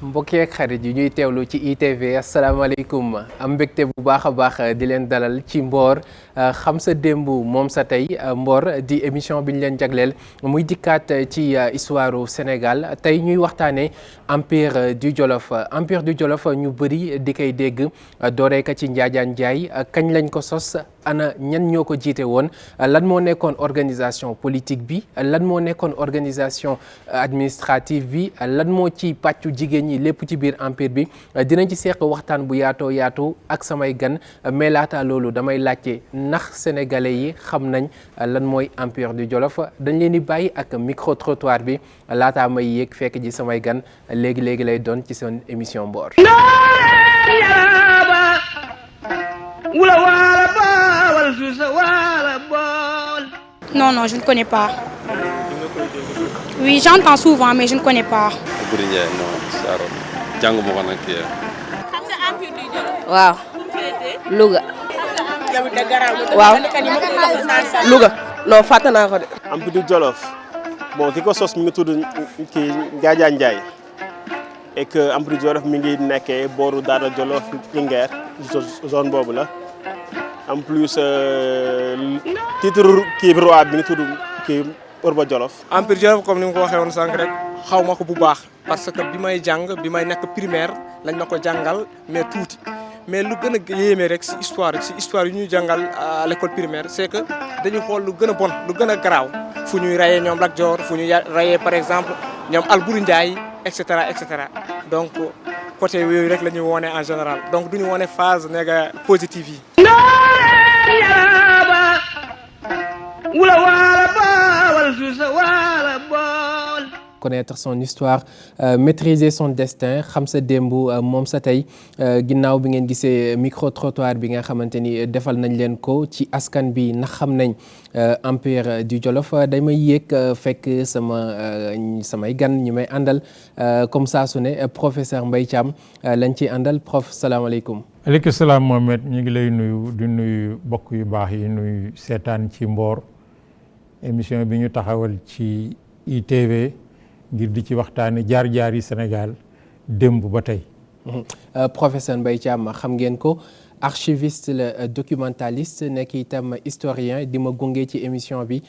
mbokki ak xarit yi ñuy teewlu ci ITV asalaamaaleykum am mbégte bu baax a baax di leen dalal ci Mboor xam sa démb moom sa tey Mboor di émission bi ñu leen jagleel muy dikkaat ci histoire u Sénégal tey ñuy waxtaanee empire du Jolof ñu bëri di koy dégg dooree ka ci Njaajaan Njaay kañ lañ ko sos ana ñan ñoo ko jiite woon lan moo nekkoon organisation politique bi lan moo nekkoon organisation administrative bi lan moo ci pàccu jigéen ñi lépp ci biir empire bi dinañ ci seq waxtaan bu yaatoo yaatu ak samay gan mais laata loolu damay laajte ndax sénégalais yi xam nañ lan mooy empire du Jolof dañ leen di bàyyi ak micro trottoir bi laataa may yéeg fekk ji samay gan léegi lay doon ci seen émission Mboor. Non, je ne connais pas. Oui, j'entends souvent, mais je ne connais pas. waaw Louga waaw Louga non fàtte naa ko de. empire du Jolof bon ki ko sos mi ngi tudd kii Njaajaan Njaay et que empire du Jolof mi ngi nekkee booru Daara Jolof Linguère zone boobu la en plus titre kii roi bi ngi tudd kii Orba Jolof. empire Jolof comme ni nga ko waxee woon sànq rek xaw ma ko bu baax parce que bi may nekk primaire lañ ma ko jàngal mais tuuti mais lu gën a yéeme rek si histoire yu ñuy jàngal à l'école primaire c'est que dañuy xool lu gën a bon lu gën a garaaw fu ñuy rayee ñoom Lat Joor fu ñuy rayee par exemple ñoom Alburi Njaay et cetera donc côté yooyu rek la ñuy wone en général donc duñu wone phase néga positive yi. connaître son histoire maîtriser son destin xam sa démb moom sa tey ginnaaw bi ngeen gisee micro trottoir bi nga xamante ni defal nañ leen ko ci askan bi ndax xam nañ empire du Jolof damay yéeg fekk samay gan ñi may àndal comme saa su ne professeur Mbaye Thiam lañ ciy àndal prof salaamaaleykum. aleykum salaam Mohamed ñu ngi lay nuyu di nuyu bokk yu baax yi nuyu seetaan ci Mboor émission bi ñu taxawal ci ITV ngir di ci waxtaane jaar-jaar yi Sénégal démb ba tey. Professeur Mbaye Thiam xam ngeen ko archiviste la documentaliste nekk itam historien di ma gunge ci émission bi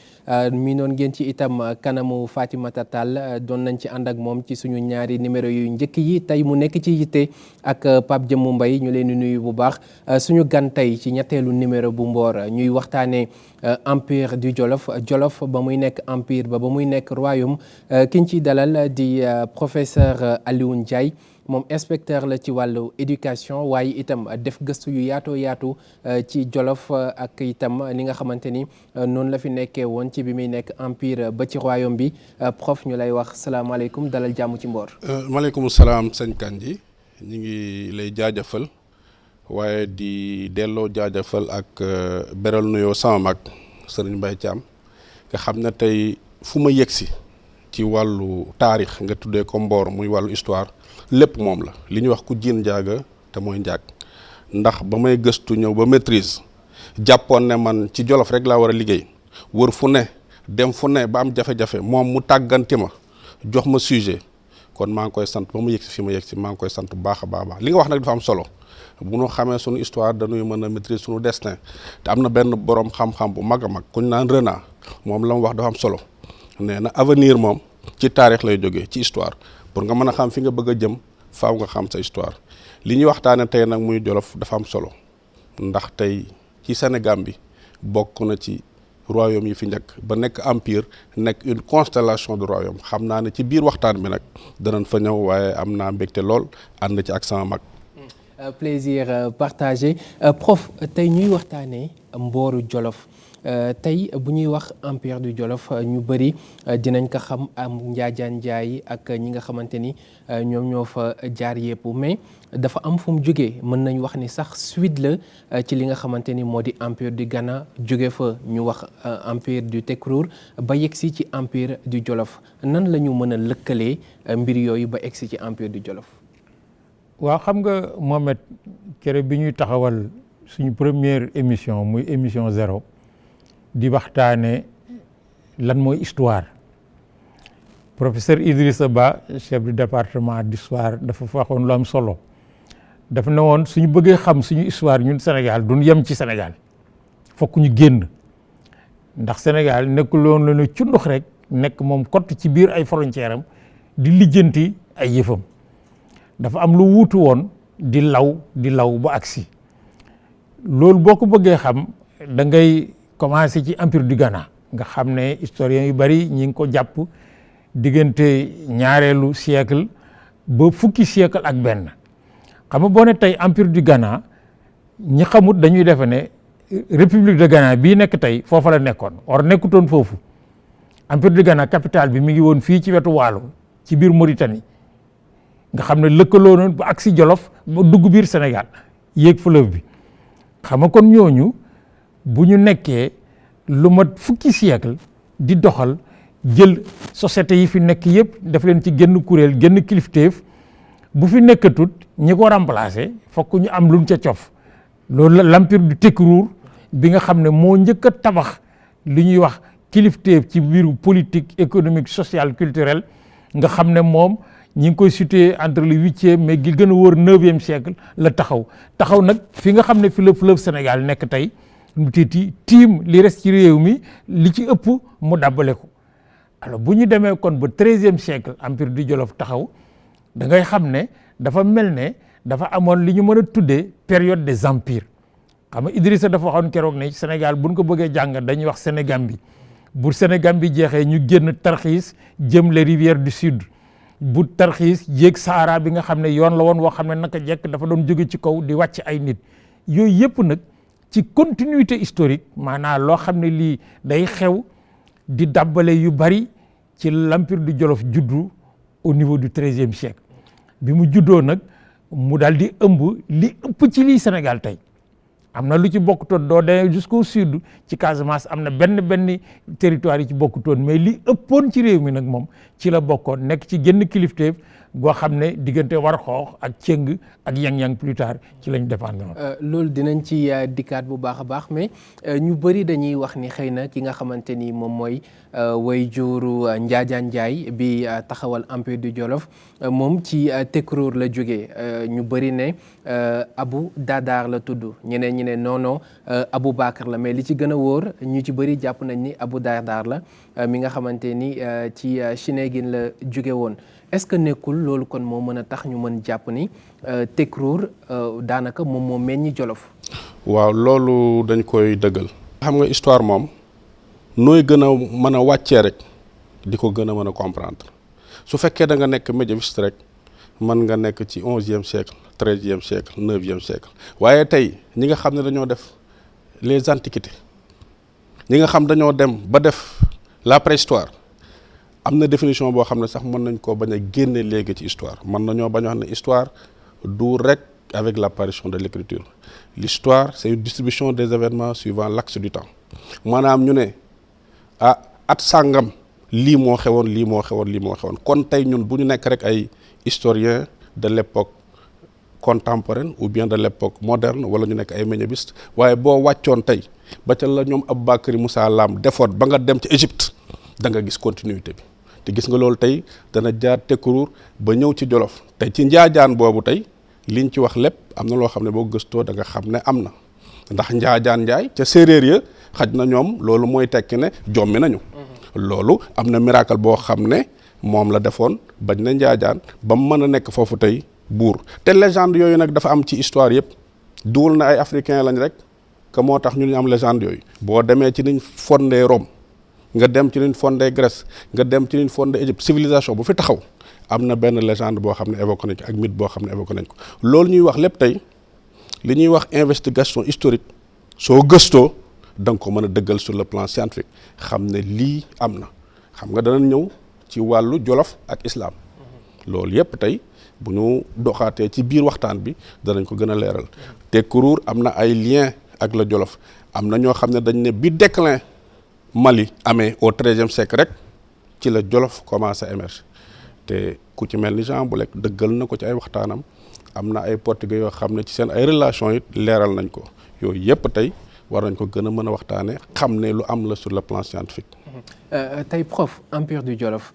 mi noon ngeen ci itam kanamu Fatimata Tall doon nañ ci ànd ak moom ci suñu ñaari numéro yu njëkk yi tey mu nekk ci yitte ak Pape Jëmmu Mbaye ñu leen di nuyu bu baax suñu gan tey ci ñetteelu numéro bu Mboor ñuy waxtaanee empire du Jolof ba muy nekk empire ba muy nekk royaume ki ñu ciy dalal di professeur Alioune Ndiaye moom inspecteur la ci wàllu éducation waaye itam def gëstu yu yaatu ci Jolof ak itam li nga xamante ni noonu la fi nekkee woon ci bi muy nekk empire ba ci royaume bi prof ñu lay wax salaamaaleykum dalal jàmm ci Mboor. maaleykum salaam sëñ Kandji ñu ngi lay jaajëfal waaye di delloo jaajëfal ak beral nuyoo sama mag Serigne Mbaye Thiam nga xam ne tey fu ma yegsi ci wàllu taarix nga tuddee ko Mboor muy wàllu histoire. lépp moom la li ñuy wax ku jiin njaaga te mooy njaag ndax ba may gëstu ñëw ba maîtrise jàppoon ne man ci Jolof rek laa war a liggéey wër fu ne dem fu ne ba am jafe-jafe moom mu tàgganti ma jox ma sujet kon maa ngi koy sant ba mu yegg si fi ma yegg si maa ngi koy sant bu baax a baax li nga wax nag dafa am solo bu ñu xamee suñu histoire dañuy mën a maîtriser suñu destin te am na benn borom xam-xam bu mag a mag kuñ naan Renard moom la mu wax dafa am solo nee na avenir moom ci taarix lay jógee ci histoire pour nga mën a xam fi nga bëgg a jëm faaw nga xam sa histoire li ñuy waxtaane tey nag muy Jolof dafa am solo ndax tey ci Sénégal bi bokk na ci royaume yi fi njëkk ba nekk empire nekk une constellation de royaume xam naa ne ci biir waxtaan bi nag danañ fa ñëw waaye am naa mbégte lool ànd ci ak sama mag. plaisir partagé prof tey ñuy waxtaanee mbooru Jolof tey bu ñuy wax empire du Jolof ñu bëri dinañ ko xam am Njaajaan Njaay ak ñi nga xamante ni ñoom ñoo fa jaar yëpp mais dafa am fu mu jógee mën nañ wax ni sax suite la ci li nga xamante ni moo di empire du Ghana jóge fa ñu wax empire du Tekruur ba yegsi ci empire du Jolof nan la ñu mën a lëkkalee mbir yooyu ba egsi ci empire du Jolof. waaw xam nga Mohamed kere bi ñuy taxawal suñu première émission muy émission 0 di waxtaane lan mooy histoire professeur Idrissa Ba chef du département d'histoire dafa waxoon lu am solo dafa ne woon suñu bëggee xam suñu histoire ñun Sénégal duñ yem ci Sénégal fokk ñu génn ndax Sénégal nekkul woon la ne cundux rek nekk moom kott ci biir ay frontière am di lijjanti ay yëfam dafa am lu wuutu woon di law ba agsi loolu boo ko bëggee xam da ngay commencé ci empire du Ghana nga xam ne historiens yu bari ñi ngi ko jàpp diggante ñaareelu siècle ba fukki siècle ak benn xam nga boo ne tey empire du Ghana ñi xamut dañuy defe ne république de Ghana bii nekk tey foofa la nekkoon or nekkutoon foofu empire du Ghana capitale bi mi ngi woon fii ci wetu Waalo ci biir Mauritanie nga xam ne lëkkaloo noonu ba agsi Jolof ba dugg biir Sénégal yéeg fleuve bi xam nga kon ñooñu bu ñu nekkee lu mat fukki siècle di doxal jël société yi fi nekk yëpp daf leen ci génn kuréel génn kilifteef bu fi nekkatut ñi ko remplacer fokk ñu am luñ ca cof loolu la l'empire du Tekruur bi nga xam ne moo njëkk a tabax li ñuy wax kilifteef ci biiru politique économique sociale culturelle nga xam ne moom ñi ngi koy situé entre le 8e mais gi gën a wóor 9e siècle la taxaw nag fi nga xam ne fi la fleuve Sénégal nekk tey mu tiim li res ci réew mi li ci ëpp mu dàbbale ko alors bu ñu demee kon ba 13e siècle empire du Jolof taxaw da ngay xam ne dafa mel ne dafa amoon li ñu mën a tuddee période des empires xam nga Idrissa dafa waxoon keroog ne Sénégal buñ ko bëggee jàng dañuy wax Sénégambie bu Sénégambie jeexee ñu génn tarxiis jëm les rivières du sud bu tarxiis yéeg Sahara bi nga xam ne yoon la woon woo xam ne naka jekk dafa doon jóge ci kaw di wàcc ay nit yooyu yëpp nag ci continuité historique maanaam loo xam ne lii day xew di dàbbale yu bari ci l'empire du Jolof juddu au niveau du 13e siècle bi mu juddoo nag mu daal di ëmb li ëpp ci lii Sénégal tey am na lu ci bokkutoon doo demee jusqu'au sud ci Casamance am na benn territoire yi ci bokkutoon mais li ëppoon ci réew mi nag moom ci la bokkoon nekk ci génn kilifteef goo xam ne diggante war xoox ak cëng ak yang-yang plus tard ci lañ dépendre. loolu dinañ ci dikkaat bu baax a baax mais ñu bëri dañuy wax ni xëy na ki nga xamante ni moom mooy way juru Njaajaan Njaay bi taxawal empire du Jolof moom ci Tekruur la jógee ñu bëri ne Abu Dadaar la tudd ñeneen ñi ne non Abu Bakar la mais li ci gën a wóor ñu ci bëri jàpp nañ ni Abu Dadaar la mi nga xamante ni ci Chinegin la jóge woon. est-ce que nekkul loolu kon moo mën a tax ñu mën jàpp ni Tekruur daanaka moom moo meññi Jolof. waaw loolu dañ koy dëggal. xam nga histoire moom nooy gën a mën a wàccee rek di ko gën a mën a comprendre su fekkee da nga nekk médiéviste rek mën nga nekk ci 11e siècle 13e siècle 9e siècle waaye tey ñi nga xam ne dañoo def les antiquités ñi nga xam dañoo dem ba def la préhistoire. am na définition boo xam ne sax mën nañ koo bañ a génne léegi ci histoire mën nañoo bañ a wax ne histoire du rek avec l'apparition de l'écriture l'histoire c'est une distribution des événements suivant l'axe du temps maanaam ñu ne at sàngam lii moo xewoon kon tey ñun bu ñu nekk rek ay historiens de l'époque contemporaine ou bien de l'époque moderne wala ñu nekk ay médiévistes waaye boo wàccoon tey ba ca la ñoom Aboubakary Moussa Lam defoon ba nga dem ci Égypte da nga gis continuité bi te gis nga loolu tey dana jaar Tekruur ba ñëw ci Jolof tey ci Njaajaan boobu tey liñ ci wax lépp am na loo xam ne boo gëstoo da nga xam ne am na ndax Njaajaan Njaay ca séeréer ya xaj na ñoom loolu mooy tekki ne jommi nañu loolu am na miracle boo xam ne moom la defoon bañ na Njaajaan ba mu mën a nekk foofu tey buur te légende yooyu nag dafa am ci histoire yëpp duwul na ay africain lañ rek que moo tax ñu am légende yooyu boo demee ci niñ fondé Rome nga dem ci niñ fondé Grèce nga dem ci niñ fondé Égypte civilisation bu fi taxaw am na benn légende boo xam ne évoqué nañ ko ak mythe boo xam ne évoqué nañ ko loolu ñuy wax lépp tey li ñuy wax investigation historique soo gëstoo da nga ko mën a dëggal sur le plan scientifique xam ne lii am na xam nga danañ ñëw ci wàllu Jolof ak islam loolu yépp tey bu ñu doxaatee ci biir waxtaan bi danañ ko gën a leeral te Tekruur am na ay lien ak la Jolof am na ñoo xam ne dañ ne bi déclin Mali amee au 13e siècle rek ci la Jolof commencé émerger te ku ci mel ni Jean Boulek dëggal na ko ci ay waxtaanam am na ay portugais yoo xam ne ci seen ay relations it leeral nañ ko yooyu yépp tey war nañ ko gën a mën a waxtaane xam ne lu am la sur le plan scientifique. tey prof empire du Jolof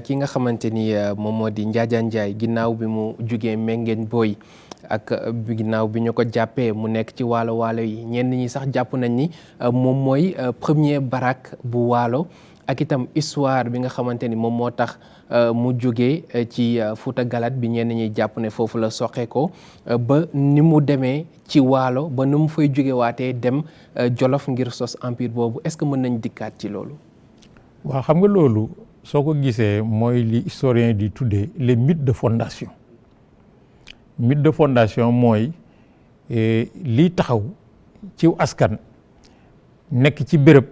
ki nga xamante ni moom moo di Njaajaan Njaay ginnaaw bi mu jugee Mengen Boy ak ginnaaw bi ñu ko jàppee mu nekk ci waalo waalo yi ñenn ñi sax jàpp nañ ni moom mooy premier barak bu waalo ak itam histoire bi nga xamante ni moom moo tax mu jógee ci Fuuta Galat bi ñenn ñi jàpp ne foofu la soqee ko ba ni mu demee ci waalo ba ni mu fay jóge waatee dem Jolof ngir sos empire boobu est-ce que mën nañ dikkaat ci loolu. waaw xam nga loolu soo ko gisee mooy li historien di tuddee les mythes de fondation mythe de fondation mooy lii taxaw ci askan nekk ci béréb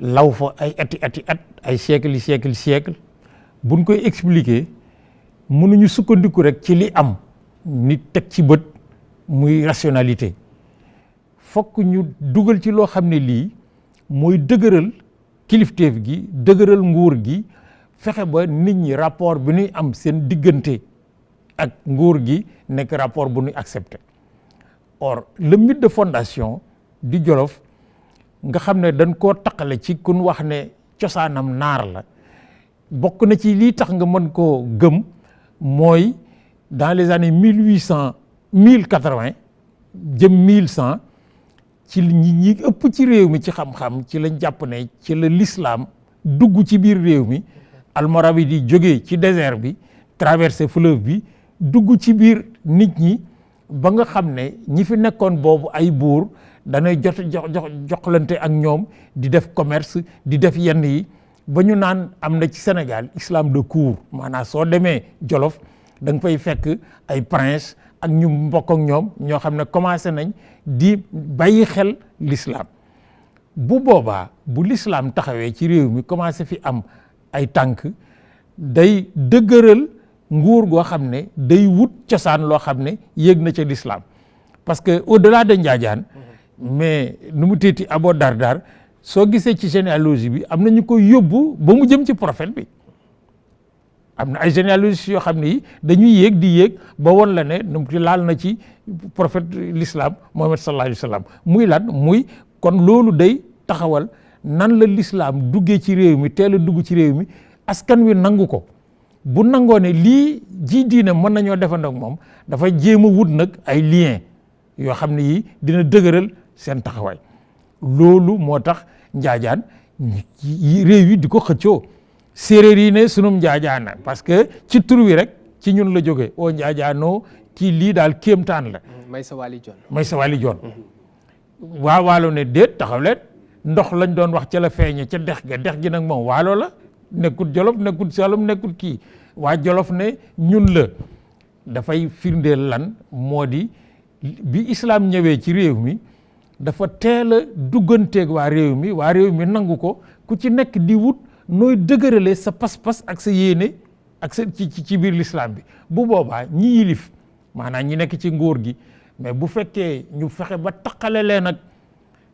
law fa ay ati at ay siècle buñ koy expliquer mënuñu sukkandiku rek ci li am nit teg ci bët muy rationalité fokk ñu dugal ci loo xam ne lii mooy dëgëral kilifteef gi dëgëral nguur gi fexe ba nit ñi rapport bi ñuy am seen diggante ak nguur gi nekk rapport bu ñuy accepté or le mythe de fondation di Jolof nga xam ne dañ koo taqale ci kun wax ne cosaanam naar la bokk na ci lii tax nga mën koo gëm mooy dans les années 1880 jëm 1100 ci ñi ëpp ci réew mi ci xam-xam ci lañ jàpp ne ci la l'islam dugg ci biir réew mi Almoravi di jógee ci désert bi traverser fleuve bi dugg ci biir nit ñi ba nga xam ne ñi fi nekkoon boobu ay buur danay joxlante ak ñoom di def commerce di def yenn yi ba ñu naan am na ci Sénégal islam de cour maanaam soo demee Jolof da nga fay fekk ay prince ak ñu mbokk ak ñoom ñoo xam ne commencé nañ di bàyyi xel l'islam bu boobaa bu l'islam taxawee ci réew mi commencé fi am ay tànk day dëgëral nguur goo xam ne day wut cosaan loo xam ne yéeg na ca l'islam parce que au-delà de Njaajaan mais nu mu téeti Abo Dardar soo gisee ci généalogie bi am na ñu ko yóbbu ba mu jëm ci prophète bi am na ay généalogie yoo xam ne yi dañuy yéeg di yéeg ba woon la ne nu mu laal na ci prophète l'islam Muhammad sallallahu alayhi wa sallam muy lan muy kon loolu day taxawal nan la l'islam duggee ci réew mi teel a dugg ci réew mi askan wi nangu ko bu nangoo ne lii ji diine mën nañoo defandoo ak moom dafa jéem a wut nag ay lien yoo xam ne yi dina dëgëral seen taxawaay loolu moo tax njaajaan réew yi di ko xëccoo séeréer yi ne sunum njaajaana parce que ci tur wi rek ci ñun la jógee oo njaajaanoo kii lii daal kéemtaan la may sa wali joon waa waalo ne déet taxaw leen ndox lañ doon wax ca la feeñe ca dex ga dex gi nag moom waalo la nekkul Jolof nekkul Saalum nekkul kii waa Jolof ne ñun la dafay firndeel lan moo di bi islam ñëwee ci réew mi dafa teel a dugganteeg waa réew mi nangu ko ku ci nekk di wut nooy dëgërale sa pas-pas ak sa yéene ak sa ci biir l'islam bi bu boobaa ñi yilif maanaam ñi nekk ci nguur gi mais bu fekkee ñu fexe ba taqale leen ak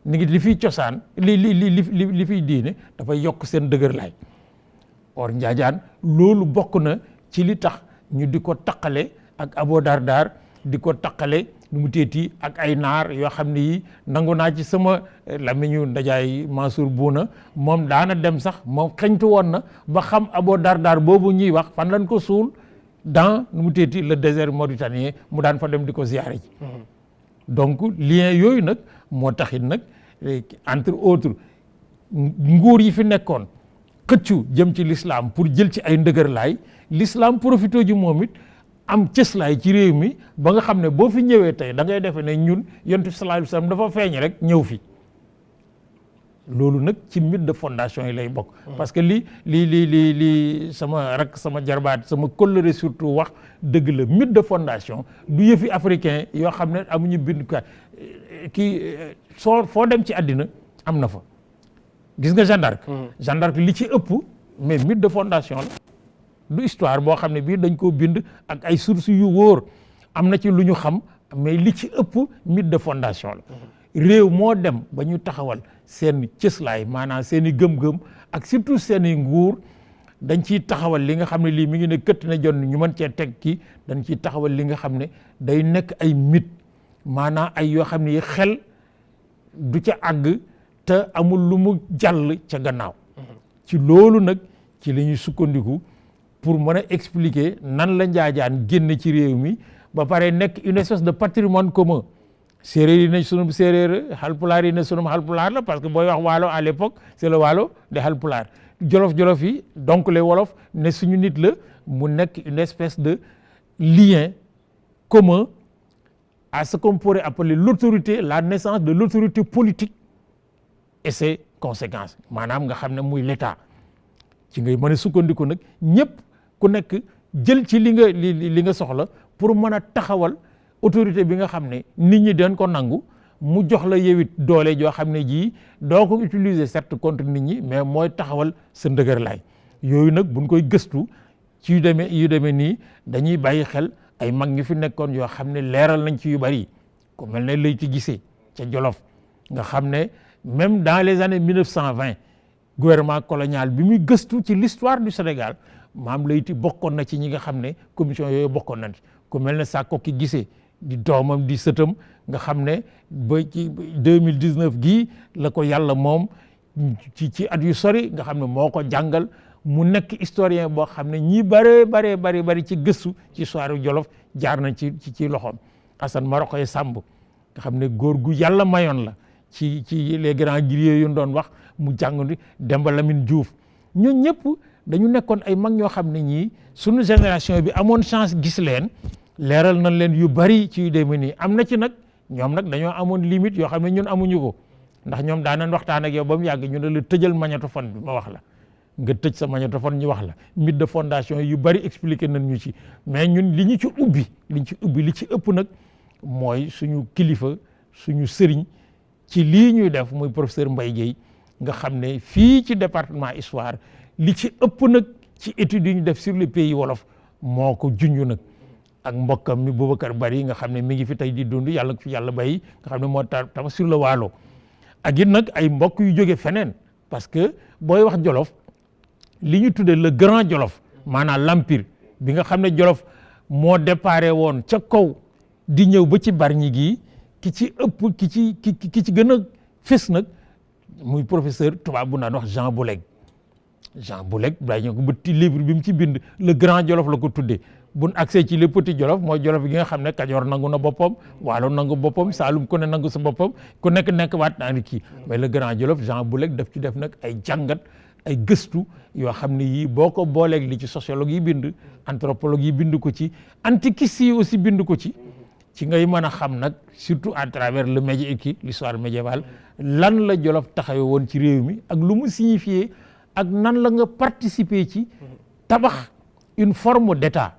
ni ngi li fiy cosaan li fiy diine dafay yokk seen dëgër laay or njaajaan loolu bokk na ci li tax ñu di ko taqale ak Abo Dardar di ko taqale nu mu teeti ak ay naar yoo xam ne yi nangu naa ci sama lamiñu ndajaay Mansour Bouna moom daana dem sax moom xeñtu woon na ba xam Abo Dardar boobu ñuy wax fan lañ ko suul dans nu mu teeti le désert mauritanien mu daan fa dem di ko ziyaare ji donc lien yooyu nag moo taxit nag entre autres nguur yi fi nekkoon xëccu jëm ci l'islam pour jël ci ay ndëgërlaay l'islam profité ji moom it am cëslaay ci réew mi ba nga xam ne boo fi ñëwee tey da ngay defe ne ñun yonent bi sallallahu alayhi wasallam dafa feeñ rek ñëw fi loolu nag ci mythe de fondation yi lay bokk. parce que li sama rak sama jarbaat sama kóllëre surtout wax dëgg la mythe de fondation du yëfi africain yoo xam ne amuñu bind kii foo dem ci àddina am na fa. gis nga Jeanne d'Arc. Jeanne d'Arc li ci ëpp mais mythe de fondation la du histoire boo xam ne bii dañ koo bind ak ay sources yu wóor am na ci lu ñu xam mais li ci ëpp mythe de fondation la. réew moo dem ba ñu taxawal seen cëslaay maanaam seen i gëm-gëm ak surtout seen i nguur dañ ciy taxawal li nga xam ne lii mi ngi ne këtt na jon ñu mën cee teg kii dañ ciy taxawal li nga xam ne day nekk ay mythe maanaam ay yoo xam ne xel du ca àgg te amul lu mu jàll ca gannaaw. ci loolu nag ci la ñuy sukkandiku pour mën a expliquer nan la njaajaan génn ci réew mi ba pare nekk une espèce de patrimoine commun. séeréer yi ne sunum séeréer halpulaar yi ne sunum halpulaar la parce que booy wax waalo à l'époque c'est le waalo de halpulaar jolof yi donc les wolof ne suñu nit la mu nekk une espèce de lien commun à ce qu'on pourrait appeler l'autorité la naissance de l'autorité politique et ses conséquences maanaam nga xam ne muy l'état ci ngay mën a sukkandiku nag ñëpp ku nekk jël ci li nga soxla pour mën a taxawal autorité bi nga xam ne nit ñi dañ ko nangu mu jox la yewit doole joo xam ne jii doo ko utiliser certes contre nit ñi mais mooy taxawal sa ndëgër laay yooyu nag buñ koy gëstu ci yu demee nii dañuy bàyyi xel ay mag ñi fi nekkoon yoo xam ne leeral nañ ci yu bari ku mel ne Leyti Guissé ca Jolof nga xam ne même dans les années 1920 gouvernement colonial bi muy gëstu ci l'histoire du Sénégal maam Leyti bokkoon na ci ñi nga xam ne commission yooyu bokkoon nañ ci ku mel ne Sakoki Guissé di doomam di sëtam nga xam ne ba ci 2019 gii la ko yàlla moom ci at yu sori nga xam ne moo ko jàngal mu nekk historien boo xam ne ñi bari ci gëstu ci histoire Jolof jaar nañ ci loxoom. Assane Marokoy Samb nga xam ne góor gu yàlla mayoon la ci les grands guerriers yu doon wax mu jàng Demba Lamine Diouf ñun ñëpp dañu nekkoon ay mag ñoo xam ne ñii sunu génération bi amoon chance gis leen. leeral nañ leen yu bari ci yu demee nii am na ci nag ñoom nag dañoo amoon limite yoo xam ne ñun amuñu ko ndax ñoom daan nañ waxtaan ak yow ba mu yàgg ñu ne la tëjal magnétophone bi ma wax la nga tëj sa magnétophone ñu wax la mythe de fondation yu bari expliqué nañ ñu ci mais ñun li ci ubbi li ci ëpp nag mooy suñu kilifa suñu sëriñ ci lii ñuy def muy professeur Mbaye Guèye nga xam ne fii ci département histoire li ci ëpp nag ci études yi ñu def sur le pays wolof moo ko junj nag. ak mbokkam mi Boubacar Bari nga xam ne mi ngi fi tey di dund yàlla fi yàlla bay nga xam ne moo tax sur le waalo ak it nag ay mbokk yu jóge feneen parce que booy wax Jolof li ñu tuddee le grand Jolof maanaam l'empire bi nga xam ne Jolof moo déparé woon ca kaw di ñëw ba ci Bargny gi ki ci ëpp ki ci gën a fës nag muy professeur tubaab bu naan wax Jean Boulegue bàyyi ñu ko ba livre bi mu ci bind le grand Jolof la ko tuddee. buñ accès ci le petit Jolof mooy Jolof gi nga xam ne Kajoor nangu na boppam Waalo nangu boppam Saalum ku ne nangu sa boppam ku nekk waat naa ni kii mais le grand Jolof Jean Boulegue daf ci def nag ay jàngat ay gëstu yoo xam ne yii boo ko booleeg li ci sociologue yi bind anthropologue yi bind ko ci antiquiste yi aussi bind ko ci ngay mën a xam nag surtout à travers le l'histoire médiévale lan la Jolof taxawe woon ci réew mi ak lu mu signifié ak nan la nga participer ci tabax une forme d'état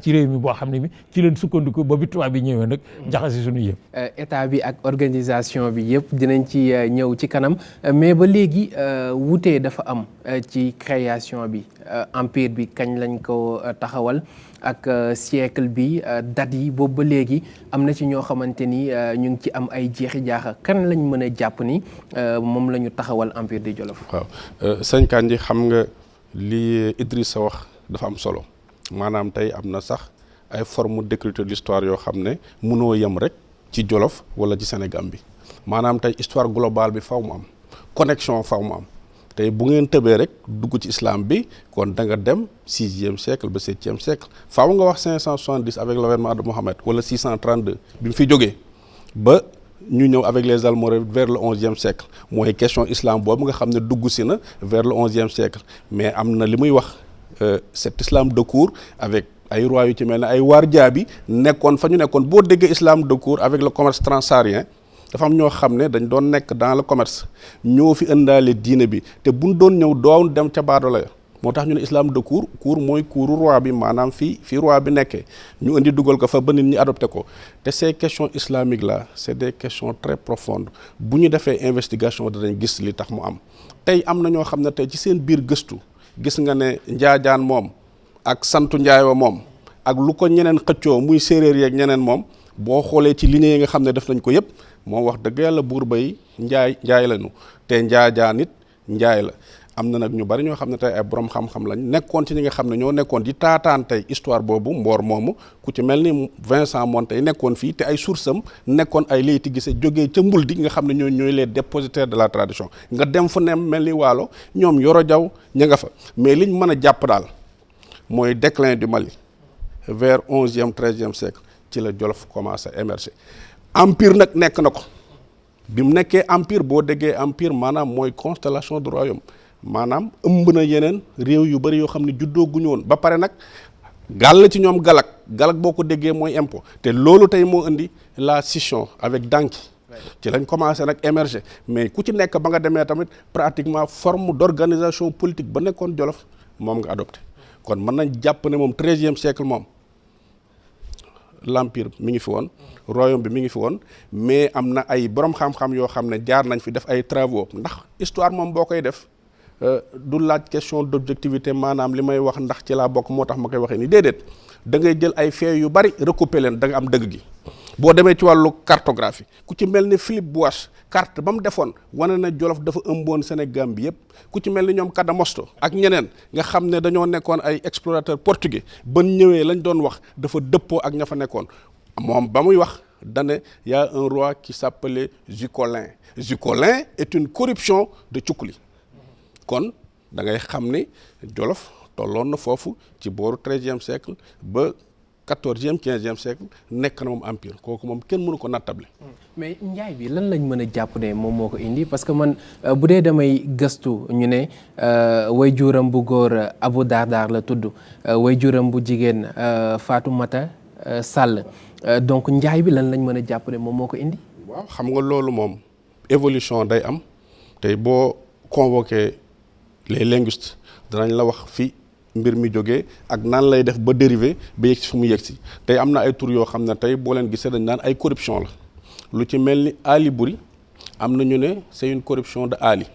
ci réew mi boo xam ne bi ci leen sukkandiku ba bi tubaab bi ñëwee nag jaxase suñu yëpp. état bi ak organisation bi yëpp dinañ ci ñëw ci kanam mais ba léegi wutee dafa am ci création bi empire bi kañ lañ ko taxawal ak siècle bi date yi boobu ba léegi am na ci ñoo xamante ni ñu ngi ci am ay jeexi jaaxa kan lañ mën a jàpp ni moom la ñu taxawal empire di Jolof. waaw sëñ Kandji xam nga li Idrissa wax dafa am solo. maanaam tey am na sax ay forme d'écriture d'histoire yoo xam ne mënoo yem rek ci Jolof wala ci Sénégal bi maanaam tey histoire globale bi faw mu am connexion faw mu am tey bu ngeen tëbee rek dugg ci islam bi kon da nga dem 6e siècle ba 7e siècle faaw nga wax 570 avec l'avènement de Mohammed wala 632 bi mu fi jógee ba ñu ñëw avec les Almoravides vers le 11e siècle mooy question islam boobu nga xam ne dugg si na vers le 11e siècle mais am na li muy wax cet islam de cour avec ay rois yu ci mel ne ay waar jaabi nekkoon fa ñu nekkoon boo déggee islam de cour avec le commerce transsaharien dafa am ñoo xam ne dañ doon nekk dans le commerce ñoo fi ëndaale diine bi te buñ doon ñëw doon dem ca baadoolo ya moo tax ñu ne islam de cour mooy couru roi bi maanaam fii roi bi nekkee ñu indi dugal ko fa ba nit ñi adopté ko te ces questions islamiques là c'est des questions très profondes bu ñu defee investigation danañ gis li tax mu am tey am na ñoo xam ne tey ci seen biir gëstu gis nga ne njaajaan moom ak santu njaay wa moom ak lu ko ñeneen xëccoo muy séeréer yeeg ñeneen moom boo xoolee ci ligne yi nga xam ne def nañ ko yëpp moom wax dëgg yàlla buur bay njaay lañu te njaajaan it njaay la am na nag ñu bari ñoo xam ne tey ay borom xam-xam lañ nekkoon ci ñi nga xam ne ñoo nekkoon di taataan tey histoire boobu Mboor moomu ku ci mel ni Vincent Monteil nekkoon fii te ay source am nekkoon ay Leyti Guissé jógee ca Mbuldi nga xam ne ñooy les dépositaires de la tradition nga dem fu ne mel ni Waalo ñoom Yoro Jaw ña nga fa mais liñ mën a jàpp daal mooy déclin du Mali vers 11e 13e siècle ci la Jolof commencé émerger empire nag nekk na ko bi mu nekkee empire boo déggee empire maanaam mooy constellation de royaume maanaam ëmb na yeneen réew yu bari yoo xam ne juddoo guñu woon ba pare nag gàll ci ñoom galak boo ko déggee mooy impôt te loolu tey moo indi la scission avec Danki ci lañ commencé nag émerger mais ku ci nekk ba nga demee tamit pratiquement forme d'organisation politique ba nekkoon Jolof moom nga adopté kon mën nañ jàpp ne moom 13e siècle moom l'empire mi ngi fi woon royaume bi mi ngi fi woon mais am na ay borom xam-xam yoo xam ne jaar nañ fi def ay travaux ndax histoire moom boo koy def du laaj question d'objectivité maanaam li may wax ndax ci laa bokk moo tax ma koy waxee ni déedéet da ngay jël ay faits yu bari recouper leen da nga am dëgg gi boo demee ci wàllu cartographie ku ci mel ni Philippe Boas carte ba mu defoon wane na Jolof dafa ëmboon Sénégal bi yëpp ku ci mel ni ñoom Cadamosto ak ñeneen nga xam ne dañoo nekkoon ay explorateurs portugais ba ñëwee lañ doon wax dafa dëppoo ak ña fa nekkoon moom ba muy wax dane y a un roi qui s'appelait Jucolin est une corruption de Cukkuli kon da ngay xam ni Jolof tolloon na foofu ci booru 13e siècle ba 14e 15e siècle nekk na moom empire kooku moom kenn mënu ko nattable. mais njaay bi lan lañ mën a jàpp ne moom moo ko indi parce que man bu dee damay gëstu ñu ne waajuram bu góor Abou Dardar la tudd waajuram bu jigéen Fatoumata Sall donc njaay bi lan lañ mën a jàpp ne moom moo ko indi. waaw xam nga loolu moom évolution day am tey boo convoqué les linguistes danañ la wax fi mbir mi jógee ak nan lay def ba dérivé ba yegg si fu mu yegg si tey am na ay tur yoo xam ne tey boo leen gisee dañ naan ay corruption la lu ci mel ni Ali Buri am na ñu ne c'est une corruption de Ali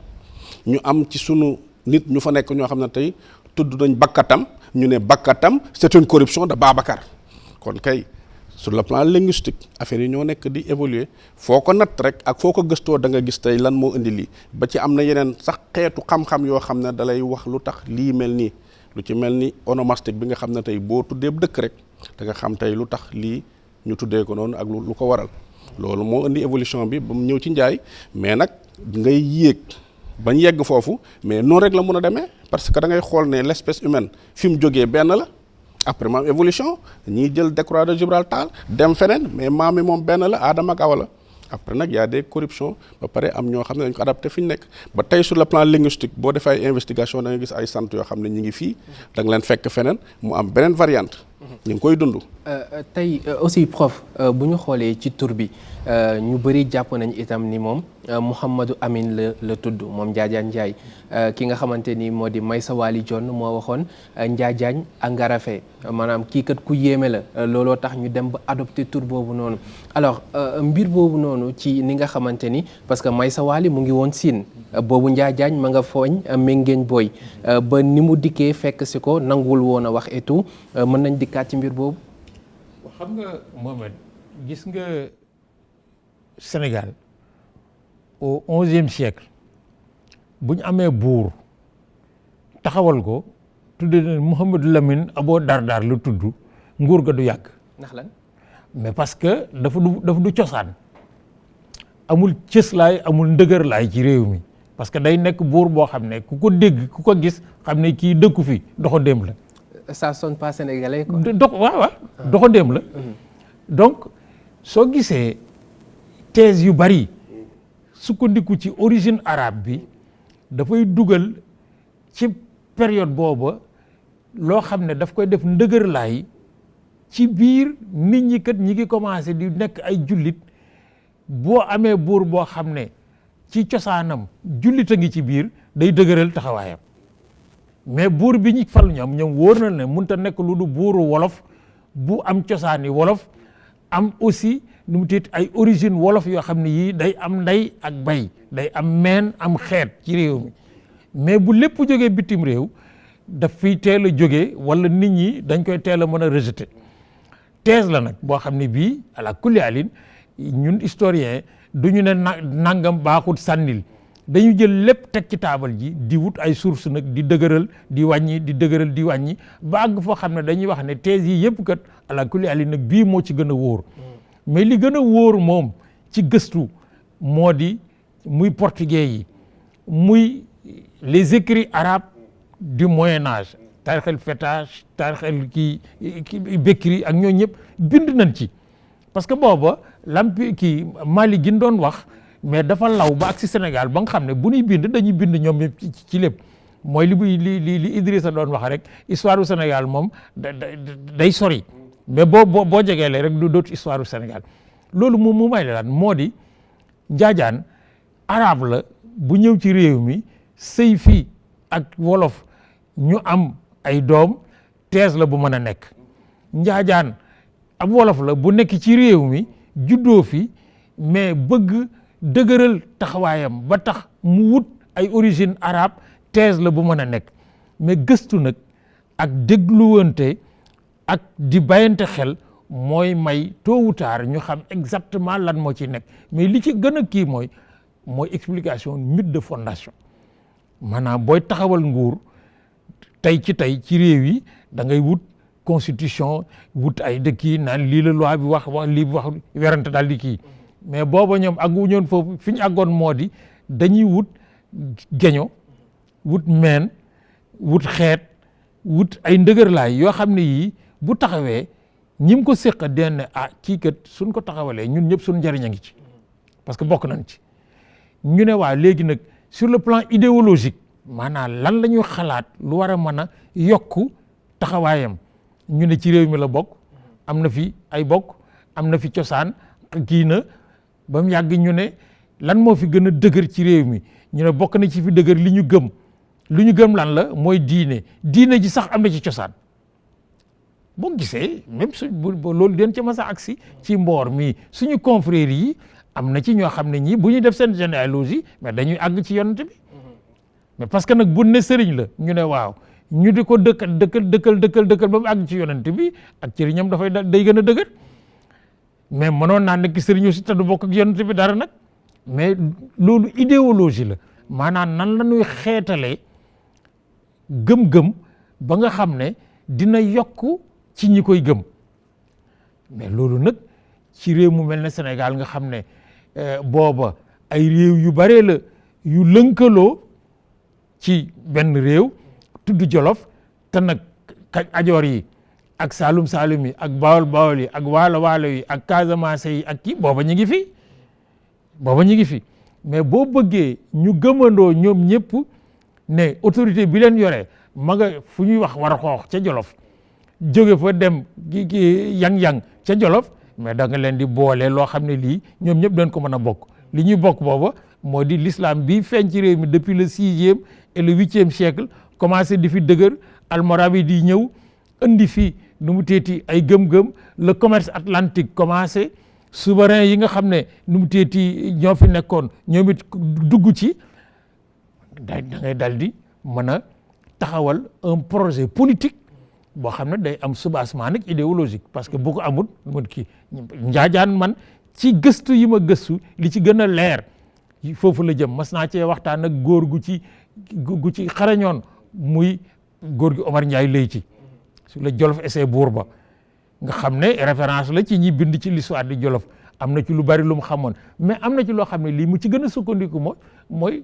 ñu am ci sunu nit ñu fa nekk ñoo xam ne tey tudd nañ Bakkatam ñu ne Bakkatam c'est une corruption de Babacar kon kay sur le plan linguistique affaire yi ñoo nekk di évoluer foo ko natt rek ak foo ko gëstoo da nga gis tey lan moo indi lii ba ci am na yeneen sax xeetu xam-xam yoo xam ne da lay wax lu tax lii mel nii lu ci mel ni onomastique bi nga xam ne tey boo tuddee dëkk rek da nga xam tey lu tax lii ñu tuddee ko noonu ak lu ko waral loolu moo indi évolution bi ba mu ñëw ci njaay mais nag ngay yéeg bañ yegg foofu mais noonu rek la mun a demee parce que da ngay xool ne l'espèce humaine fi mu jógee benn la après maam évolution ñiy jël décroix de Gibraltar dem feneen mais maam mi moom benn la Adama ak Awa la après nag y a des corruptions ba pare am ñoo xam ne dañ ko adapté fi ñu nekk ba tey sur le plan linguistique boo defee ay investigation da nga gis ay sant yoo xam ne ñi ngi fii da nga leen fekk feneen mu am beneen variante ñu ngi koy dund. tey aussi prof bu ñu xoolee ci tur bi ñu bëri jàpp nañ itam ni moom Mouhamadou Amine la tudd moom Njaajaan Njaay ki nga xamante ni moo di Maysa Wali Jonn moo waxoon Njaajaan Angarafe maanaam kii kat ku yéeme la looloo tax ñu dem ba adopté tur boobu noonu alors mbir boobu noonu ci ni nga xamante ni parce que Maysa Wali mu ngi woon Siin boobu Njaajaan ma nga fooñ méngéeñ booy ba ni mu dikkee fekk si ko nanguwul woon a wax et tout mën nañ dikkaat ci mbir boobu. xam nga Mohamed gis nga Sénégal au 11e siècle bu ñu amee buur taxawal ko tudde na Mouhamadou Lamine Abo Dardar la tudd nguur ga du yàgg. ndax lan mais parce que dafa du cosaan amul cëslaay amul ndëgërlaay ci réew mi parce que day nekk buur boo xam ne ku ko dégg ku ko gis xam ne kii dëkku fi doxandéem la. ça sonne pas sénégalais quoi. waaw doxandéem la. donc soo gisee thèse yu bari sukkandiku ci origine arabe bi dafay dugal ci période booba loo xam ne daf koy def ndëgërlaay ci biir nit ñi kat ñi ngi commencé di nekk ay jullit boo amee buur boo xam ne ci cosaanam jullit a ngi ci biir day dëgëral taxawaayam mais buur bi ñu fal ñoom wóor na ne mënut a nekk lu du buuru wolof bu am cosaani wolof am aussi nu mu tiit ay origine wolof yoo xam ne yii day am ndey ak bay day am meen am xeet ci réew mi mais bu lépp jógee bitim réew daf fiy teel a jógee wala nit ñi dañ koy teel a mën a rejeter thèse la nag boo xam ne bii ala kulli alin ñun historien du ñu ne nangam baaxut sànnil dañu jël lépp teg ci taabal ji di wut ay source nag di dëgëral di wàññi di dëgëral di wàññi ba àgg foo xam ne dañuy wax ne thèse yi yëpp kat ala kulli alin nag bii moo ci gën a wóor mais li gën a wóor moom ci gëstu moo di muy portugais yi muy les écrits arabes du Moyen Âge taarixel Fetash taarixel kii Bekri ak ñoo ñëpp bind nañ ci parce que booba Mali gi doon wax mais dafa law ba ak si Sénégal ba nga xam ne bu ñuy bind dañuy bind ñoom ñëpp ci lépp mooy li Idrissa doon wax rek histoire du Sénégal moom day sori mais boo jegeele rek du dootu histoire du Sénégal loolu mu may la moo di njaajaan arabe la bu ñëw ci réew mi sëy fii ak wolof ñu am ay doom thèse la bu mën a nekk njaajaan ab wolof la bu nekk ci réew mi juddoo fi mais bëgg dëgëral taxawaayam ba tax mu wut ay origine arabe thèse la bu mën a nekk mais gëstu nag ak dégluwante ak di bàyyante xel mooy may tôt ou tard ñu xam exactement lan moo ci nekk mais li ci gën a kii mooy explication mythe de fondation maanaam booy taxawal nguur tey ci réew yi da ngay wut constitution wut ay dëkk yi naan lii la loi bi wax lii bi wax werante daal di kii mais booba ñoom àggu ñoon foofu fi ñu àggoon moo di dañuy wut geño wut meen wut xeet wut ay ndëgërlaay yoo xam ne yii bu taxawee ñim ko séq den kii kat suñ ko taxawalee ñun ñëpp suñ njëriñ a ngi ci parce que bokk nañ ci ñu ne waa léegi nag sur le plan idéologique maanaam lan la ñuy xalaat lu war a mën a yokku taxawaayam ñu ne ci réew mi la bokk am na fi ay bokk am na fi cosaan kii na ba mu yàgg ñu ne lan moo fi gën a dëgër ci réew mi ñu ne bokk na ci fi dëgër li ñu gëm lan la mooy diine ji sax am na ci cosaan boo gisee même loolu den ca masa agsi ci mboor mi suñu confrères yi am na ci ñoo xam ne ñii bu ñuy def seen généalogie mais dañuy àgg ci yonent bi mais parce que nag bu ne sëriñ la ñu ne waaw ñu di ko dëkkal ba mu àgg ci yonent bi ak sëriñam day gën a dëgër mais mënoon naa nekk sëriñ aussi te du bokk ak yonent bi dara nag mais loolu idéologie la maanaam nan la ñuy xeetalee gëm-gëm ba nga xam ne dina yokk ci ñi koy gëm mais loolu nag ci réew mu mel ne Sénégal nga xam ne booba ay réew yu bare la yu lënkaloo ci benn réew tudd Jolof te nag Ajoor yi ak Saalum yi ak Bawol yi ak Waalo yi ak Casamance yi ak kii booba ñu ngi fi mais boo bëggee ñu gëmandoo ñoom ñëpp ne autorité bi leen yore ma nga fu ñuy wax war a xoox ca Jolof jóge fa dem yang ca Jolof mais da nga leen di boole loo xam ne lii ñoom ñëpp dañ ko mën a bokk li ñuy bokk booba moo di l'islam bi feeñ ci réew mi depuis le 6e et le 8e siècle commencé di fi dëgër almoravi di ñëw indi fi nu mu teeti ay gëm-gëm le commerce atlantique commencé souverain yi nga xam ne nu mu teeti ñoo fi nekkoon ñoom it dugg ci da ngay dal di mën a taxawal un projet politique boo xam ne day am soubassement nag idéologique parce que bu ko amul mun kii njaajaan man ci gëstu yi ma gëstu li ci gën a leer foofu la jëm mas naa cee waxtaan ak góor gu ci xarañoon muy góor gi Omar Ndiaye Leyti sur le Jolof et ses Bourba nga xam ne référence la ci ñi bind ci l'histoire di Jolof am na ci lu bari lu mu xamoon mais am na ci loo xam ne lii mu ci gën a sukkandiku mooy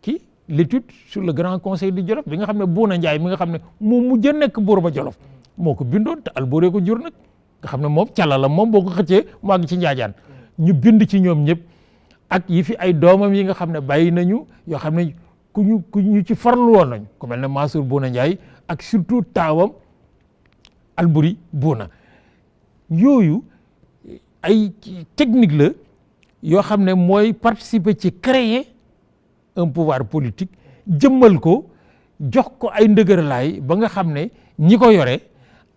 kii l'étude sur le grand conseil du Jolof bi nga xam ne Bouna Ndiaye mi nga xam ne moom mujj a nekk Bourba Jolof moo ko bindoon te Albouré ko jur nag nga xam ne moom cala la moom boo ko xëccee mu àgg ci njaajaan ñu bind ci ñoom ñëpp ak yi fi ay doomam yi nga xam ne bàyyi nañu yoo xam ne ku ñu ci farlu woon nañ ku mel ne Mansour Bouna Ndiaye ak surtout taawam Albouri Bouna yooyu ay technique la yoo xam ne mooy participer ci créer un pouvoir politique jëmmal ko jox ko ay ndëgërlaay ba nga xam ne ñi ko yore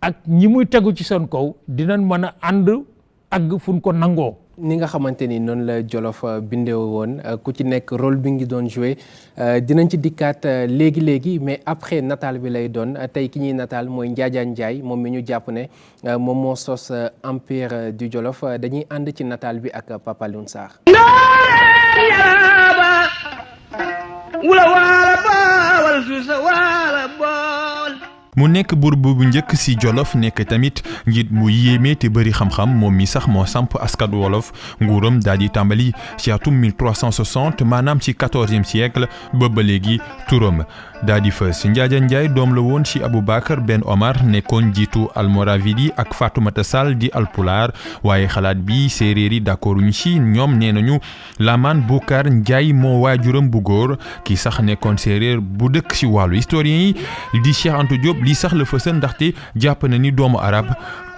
ak ñi muy tegu ci seen kaw dinañ mën a ànd ak fu ñu ko nangoo. ni nga xamante ni noonu la Jolof bindee woon ku ci nekk rôle bi ngi doon joué dinañ ci dikkaat léegi mais après nataal bi lay doon tey ki ñuy nataal mooy Njaajaan Njaay moom mi ñu jàpp ne moom moo sos empire du Jolof dañuy ànd ci nataal bi ak Papa Alioune Sarr. mu nekk buur bu njëkk ci Jolof nekk tamit njiit mu yéeme te bëri xam-xam moom mi sax moo samp askan wolof nguuram daal di tàmbali ci atum 1360 maanaam ci 14e siècle ba léegi turam daal di fës Njaajaan Njaay doom la woon ci Aboubacar Ben Omar nekkoon jiitu Almoravidi ak Fatoumata Sall di alpulaar waaye xalaat bi séeréer yi d'accorduñ ci ñoom nee nañu Lamaan Bukar Njaay moo waajuram bu góor ki sax nekkoon séeréer bu dëkk ci wàllu historien yi di Cheikh Anta Diop lii sax la fësal ndaxte jàpp na ni doomu arab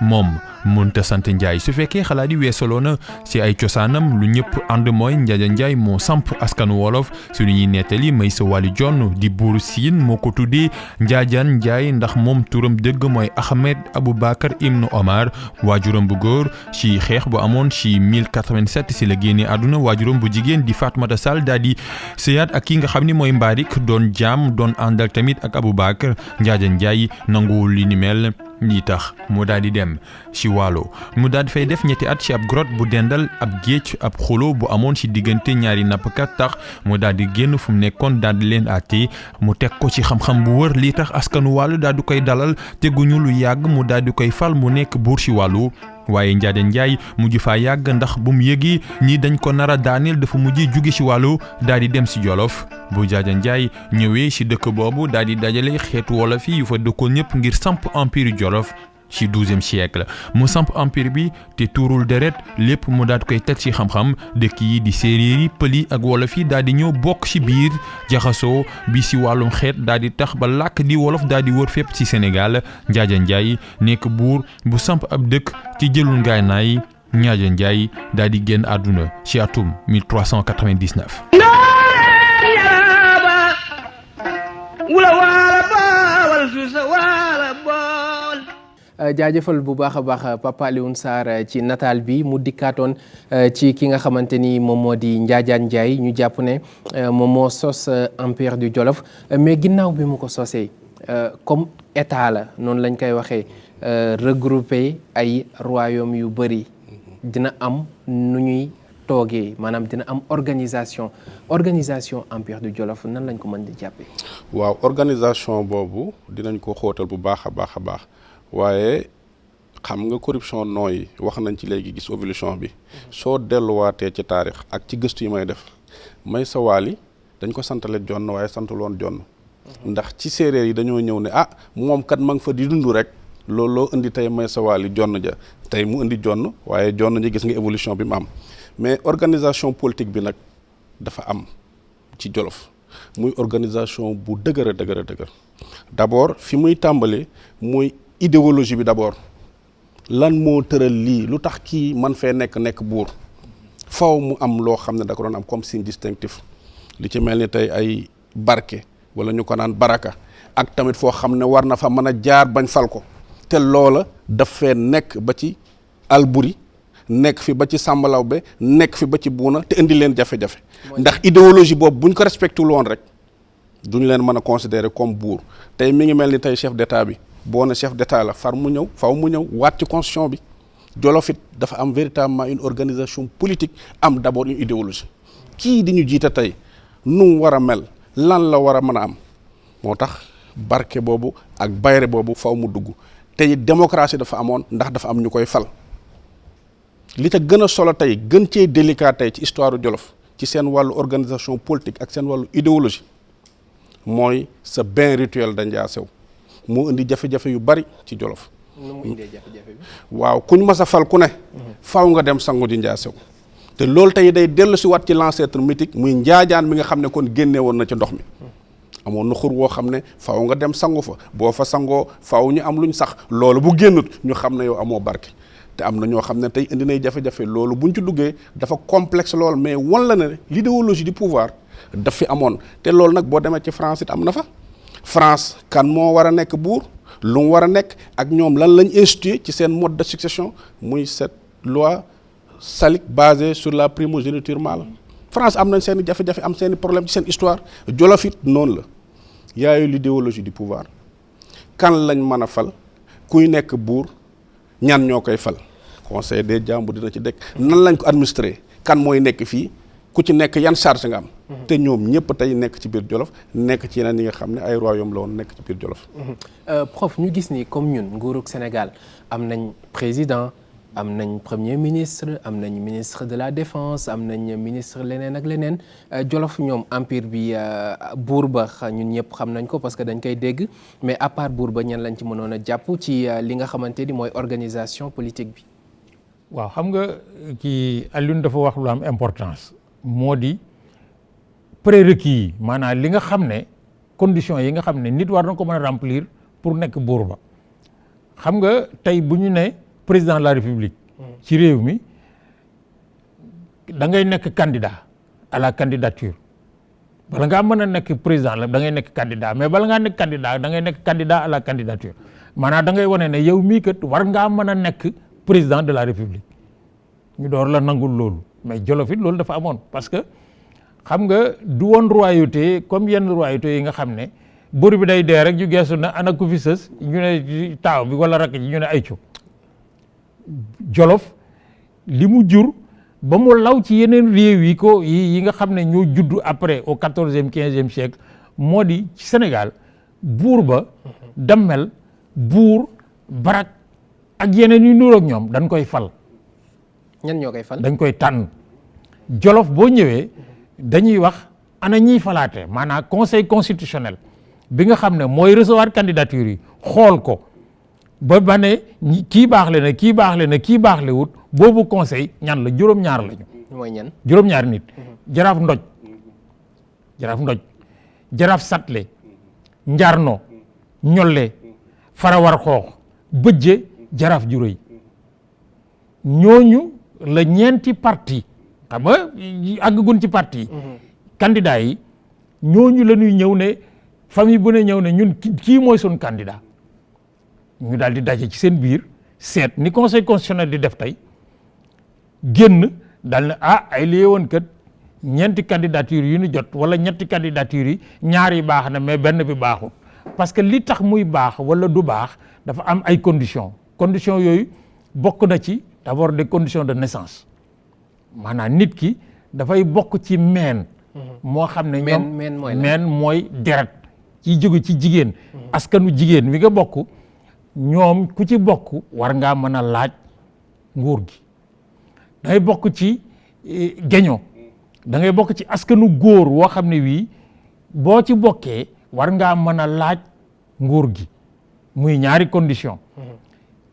moom mënta sant Njaay su fekkee xalaat yi weesaloo na ci ay cosaanam lu ñëpp ànd mooy Njaajaan Njaay moo samp askanu wolof su ñuy nettali Maysa Wali Jonn di buuru Siin moo ko tuddee Njaajaan Njaay ndax moom turam dëgg mooy Ahmed Aboubacar ibnu Omar waajuram bu góor ci xeex bu amoon ci 1087 ci la génne àdduna waajuram bu jigéen di Fatoumata Sall daal di sëyaat ak ki nga xam ni mooy Mbaarik doon jaam doon àndal tamit ak Aboubacar Njaajaan Njaay nanguwul li ni mel lii tax mu daal di dem ci Waalo mu daal di fay def ñetti at ci ab grotte bu dendal ab géej ab xulo bu amoon ci diggante ñaari nappkat tax mu daal di génn fu mu nekkoon daal di leen àtte mu teg ko ci xam-xam bu wër lii tax askanu Waalo daal di koy dalal teguñu lu yàgg mu daal di koy fal mu nekk buur ci Waalo waaye Njaajaan Njaay mujj faa yàgg ndax bu mu yëgi ñi dañ ko nar a daaneel dafa mujj jóge ci Waalo daal di dem ci Jolof bu Njaajaan Njaay ñëwee ci dëkk boobu daal di dajale xeetu wolof yi yu fa dëkkoon ñëpp ngir samp empire Jolof ci 12e siècle mu samp empire bi te tuurul deret lépp mu daal di koy teg ci xam-xam dëkk yi di séeréer yi pël yi ak wolof yi daal di ñëw bokk ci biir jaxasoo bi ci wàllum xeet daal di tax ba làkk di wolof daal di wër fépp ci Sénégal Njaajaan Njaay nekk buur bu samp ab dëkk ci jëlul ngaay Njaajaan Njaay daal di génn àdduna ci atum 1399. jaajëfal bu baax a baax Papa Alioune Sarr ci nataal bi mu dikkaatoon ci ki nga xamante ni moom moo di Njaajaan Njaay ñu jàpp ne moom moo sos empire du Jolof mais ginnaaw bi mu ko sosee comme état la noonu lañ koy waxee regrouper ay royaume yu bëri dina am nu ñuy toogee maanaam dina am organisation empire du Jolof nan lañ ko mën di jàppee. waaw organisation boobu dinañ ko xóotal bu baax a baax a baax. waaye xam nga corruption nooy wax nañ ci léegi gis évolution bi soo delluwaatee ci taarix ak ci gëstu yi may def Maysa Wali dañ ko santale jonn waaye santul woon jonn ndax ci séeréer yi dañoo ñëw ne moom kat ma nga fa di dund rek looloo indi tey Maysa Wali jonn ja tey mu indi jonn waaye jonn ji gis nga évolution bi mu am mais organisation politique bi nag dafa am ci Jolof muy organisation bu dëgër d'abord fi muy tàmbale mooy idéologie bi d'abord lan moo tëral lii lu tax kii man fee nekk buur faw mu am loo xam ne da ko doon am comme signe distinctif li ci mel ni tey ay barke wala ñu ko naan baraka ak tamit foo xam ne war na fa mën a jaar bañ fal ko te loola daf fee nekk ba ci Alburi nekk fi ba ci Samba Lawbe nekk fi ba ci Buuna te indi leen jafe-jafe ndax idéologie boobu buñ ko respecté woon rek duñ leen mën a considérer comme buur tey mi ngi mel ni tey chef d'état bi boo ne chef d'état la faw mu ñëw waat ci constitution bi Jolof it dafa am véritablement une organisation politique am d'abord une idéologie kii di ñu jiite tey nu war a mel lan la war a mën a am moo tax barke boobu ak bayre boobu faw mu dugg tey démocratie dafa amoon ndax dafa am ñu koy fal li ca gën a solo tey gën cee délicat tey ci histoire du Jolof ci seen wàllu organisation politique ak seen wàllu idéologie mooy sa bain rituel da Njaasew moo indi jafe-jafe yu bari ci Jolof. nu mu indee jafe-jafe bi. waaw kuñ mas a fal ku ne. faaw nga dem sangu ji Njaasew te loolu tey day dellu si waat ci l'ancêtre mythique muy Njaajaan mi nga xam ne kon génne woon na ci ndox mi. amoon na xur woo xam ne faaw nga dem sangu fa boo fa sangoo faaw ñu am luñ sax loolu bu génnut ñu xam ne yow amoo barke te am na ñoo xam ne tey indi nay jafe-jafe loolu buñ ci duggee dafa complexe lool mais wan la ne l'idéologie du pouvoir daf fi amoon te loolu nag boo demee ci France it am na fa France kan moo war a nekk buur lu mu war a nekk ak ñoom lan lañ institué ci seen mode de succession muy cette loi salique basée sur la primogéniture mâle. France am nañ seen i jafe-jafe am seen i problème ci seen histoire Jolof it noonu la yaayu l'idéologie du pouvoir kan lañ mën a fal kuy nekk buur ñan ñoo koy fal conseil des jàmbur dina ci dekk nan lañ ko administrer kan mooy nekk fii ku ci nekk yan charge nga am te ñoom ñëpp tey nekk ci biir Jolof nekk ci yeneen yi nga xam ne ay royaume la woon nekk ci biir Jolof. Prof ñu gis ni comme ñun nguurug Sénégal am nañ président am nañ premier ministre am nañ ministre de la défense am nañ ministre leneen ak leneen Jolof ñoom empire bi buur ba ñun ñëpp xam nañ ko parce que dañ koy dégg mais à part buur ba ñan lañ ci mënoon a jàpp ci li nga xamante ni mooy organisation politique bi. waaw xam nga kii Alioune dafa wax lu am importance moo di prérequis yi maanaam li nga xam ne conditions yi nga xam ne nit war na ko mën a remplir pour nekk buur ba xam nga tey bu ñu ne président de la république ci réew mi da ngay nekk candidat à la candidature bala ngaa mën a nekk président la da ngay nekk candidat mais bala ngaa nekk candidat da ngay nekk candidat à la candidature maanaam da ngay wane ne yow mii kat war ngaa mën a nekk président de la république ñu door la nangul loolu mais Jolof it loolu dafa amoon parce que xam nga du woon royauté comme yenn royauté yi nga xam ne buur bi day dee rek ñu geesu na ana ku fi sës ñu ne taaw bi wala rakk ji ñu ne aycu Jolof li mu jur ba mu law ci yeneen réew yi ko yi nga xam ne ñoo juddu après au 14e 15e siècle moo di ci Sénégal buur ba dammel buur barak ak yeneen yu nuroog ñoom dañ koy fal. ñan ñoo koy fal dañ koy tànn Jolof boo ñëwee dañuy wax ana ñiy falaate maanaam conseil constitutionnel bi nga xam ne mooy recevoir candidature yi xool ko ba ne kii baax le na kii baax le na kii baax le wut boobu conseil ñan la juróom-ñaar lañu. mooy ñan juróom-ñaar nit. jaraaf ndoj jaraaf satle njarno ñolle farawar xoox bëjje jaraaf juróy ñooñu la ñeenti parti xam nga àggagun ci parti yi candidat yi ñooñu la ñuy ñëw ne famille bu ne ñëw ne ñun kii mooy sun candidat ñu daal di daje ci seen biir seet ni conseil constitutionnel di def tey génn daal ne ay lii woon kat ñeenti candidature yu ñu jot wala ñetti candidature yi ñaar yi baax na mais benn bi baaxul parce que li tax muy baax wala du baax dafa am ay conditions yooyu bokk na ci d'abord des conditions de naissance maanaam nit ki dafay bokk ci meen moo xam ne ñoom meen mooy deret ci jóge ci jigéen askanu jigéen mi nga bokk ñoom ku ci bokk war ngaa mën a laaj nguur gi dangay bokk ci geño da ngay bokk ci askanu góor woo xam ne wii boo ci bokkee war ngaa mën a laaj nguur gi muy ñaari condition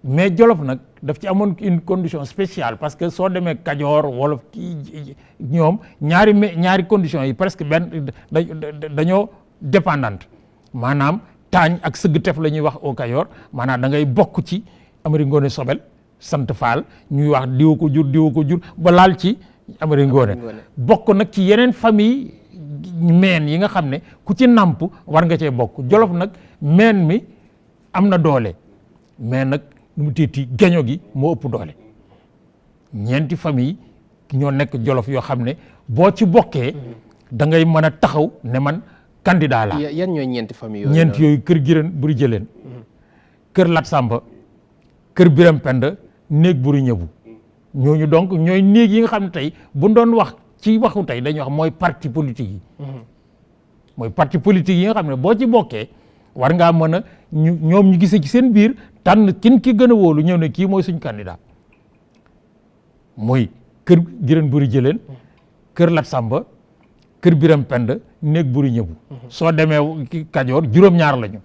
mais Jolof nag daf ci amoon une condition spéciale parce que soo demee Kajoor wolof ñoom ñaari conditions yi presque benn dañoo dépendante maanaam taañ ak sëgg tef la ñuy wax au Kajoor maanaam da ngay bokk ci Amari Ngoone Sobel sant Faal ñuy wax diwa ko jur ba laal ci Amari Ngoone bokk nag ci yeneen famille meen yi nga xam ne ku ci nàmp war nga cee bokk Jolof nag meen mi am na doole mais nag nu mu téeti geño gi moo ëpp doole ñeenti famille ñoo nekk Jolof yoo xam ne boo ci bokkee da ngay mën a taxaw ne man candidat la yan ñooy ñeenti famille yooyu ñeenti yooyu kër Giren Buri Jëleen kër Lat Samba kër Biram Penda néeg Buri Ñëbu ñooñu donc ñooy néeg yi nga xam ne tey bu doon wax ci waxu tey dañuy wax mooy parti politique yi mooy parti politique yi nga xam ne boo ci bokkee war ngaa mën a ñoom ñu gisee ci seen biir tànn kin ki gën a wóolu ñëw ne kii mooy suñ candidat mooy kër Giren Buri Jëleen kër Lat Samba kër Biram Pend néeg Buri Ñëbu soo demee Kajoor juróom-ñaar lañu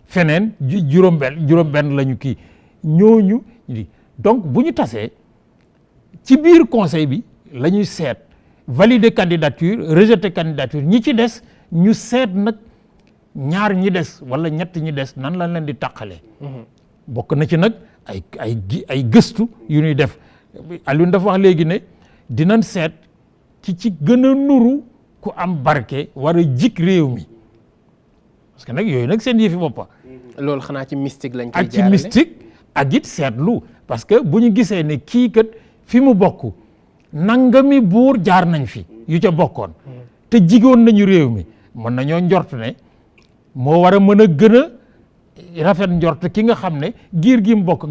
feneen juróom-benn lañu kii ñooñu donc bu ñu tasee ci biir conseil bi la ñuy seet valider candidature rejeter candidature ñi ci des ñu seet nag ñaar ñi des wala ñett ñi des nan lañ leen di tàqalee bokk na ci nag ay gëstu yu ñuy def Alioune dafa wax léegi ne dinañ seet ci gën a nuru ku am barke war a jik réew mi parce que nag yooyu nag seen yëfi boppa loolu xanaa ci mystique lañ koy ak ci mystique ak it seetlu parce que bu ñu gisee ne kii kat fi mu bokk nangami buur jaar nañ fi yu ca bokkoon te jigoon nañu réew mi mën nañoo njort ne moo war a mën a gën a rafet njort ki nga xam ne giir gi mu bokk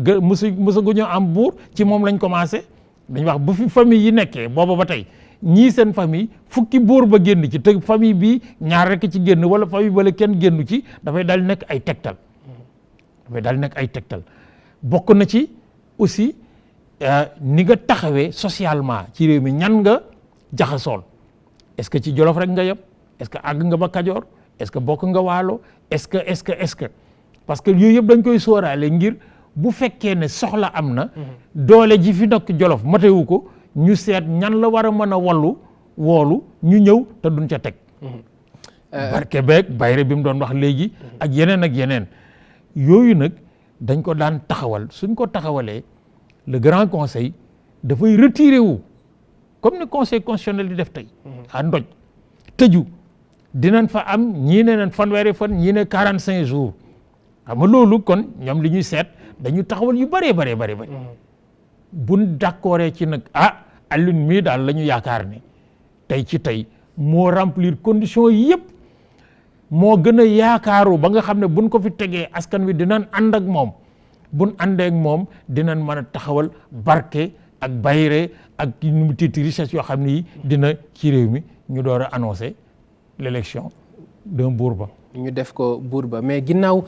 mësagu ñoo am buur ci moom lañ commencé dañ wax bu fi famille yi nekkee booba ba tey ñii seen famille fukki buur ba génn ci te famille bi ñaar rekk ci génn wala famille bala kenn génnu ci dafay daal nekk ay tegtal bokk na ci aussi ni nga taxawee socialement ci réew mi ñan nga jaxasool est-ce que ci Jolof rek nga yem est-ce que àgg nga ba Kajoor est-ce que bokk nga Waalo est-ce que parce que yooyu yëpp dañ koy sóoraale ngir bu fekkee ne soxla am na doole ji fi nekk Jolof matewu ko ñu seet ñan la war a mën a woolu ñu ñëw te duñ ca teg barke beeg bayre bi mu doon wax léegi ak yeneen yooyu nag dañ ko daan taxawal suñ ko taxawalee le grand conseil dafay retiré wu comme ni conseil constitutionnel di def tey à ndoj tëju dinañ fa am ñii ne nañ fanweeri fan ñii ne 45 jours xam nga loolu kon ñoom li ñuy seet dañu taxawal yu bëree bëri buñ d'accordé ci nag Alioune mii daal la ñu yaakaar ne tey moo remplir conditions yëpp moo gën a yaakaaru ba nga xam ne buñ ko fi tegee askan wi dinañ ànd ak moom buñ àndee ak moom dinañ mën a taxawal barke ak bayre ak nu mu tiiti richesse yoo xam ne yi dina ci réew mi ñu door a annoncer l'élection d'un buur ba ñu def ko buur ba mais ginnaaw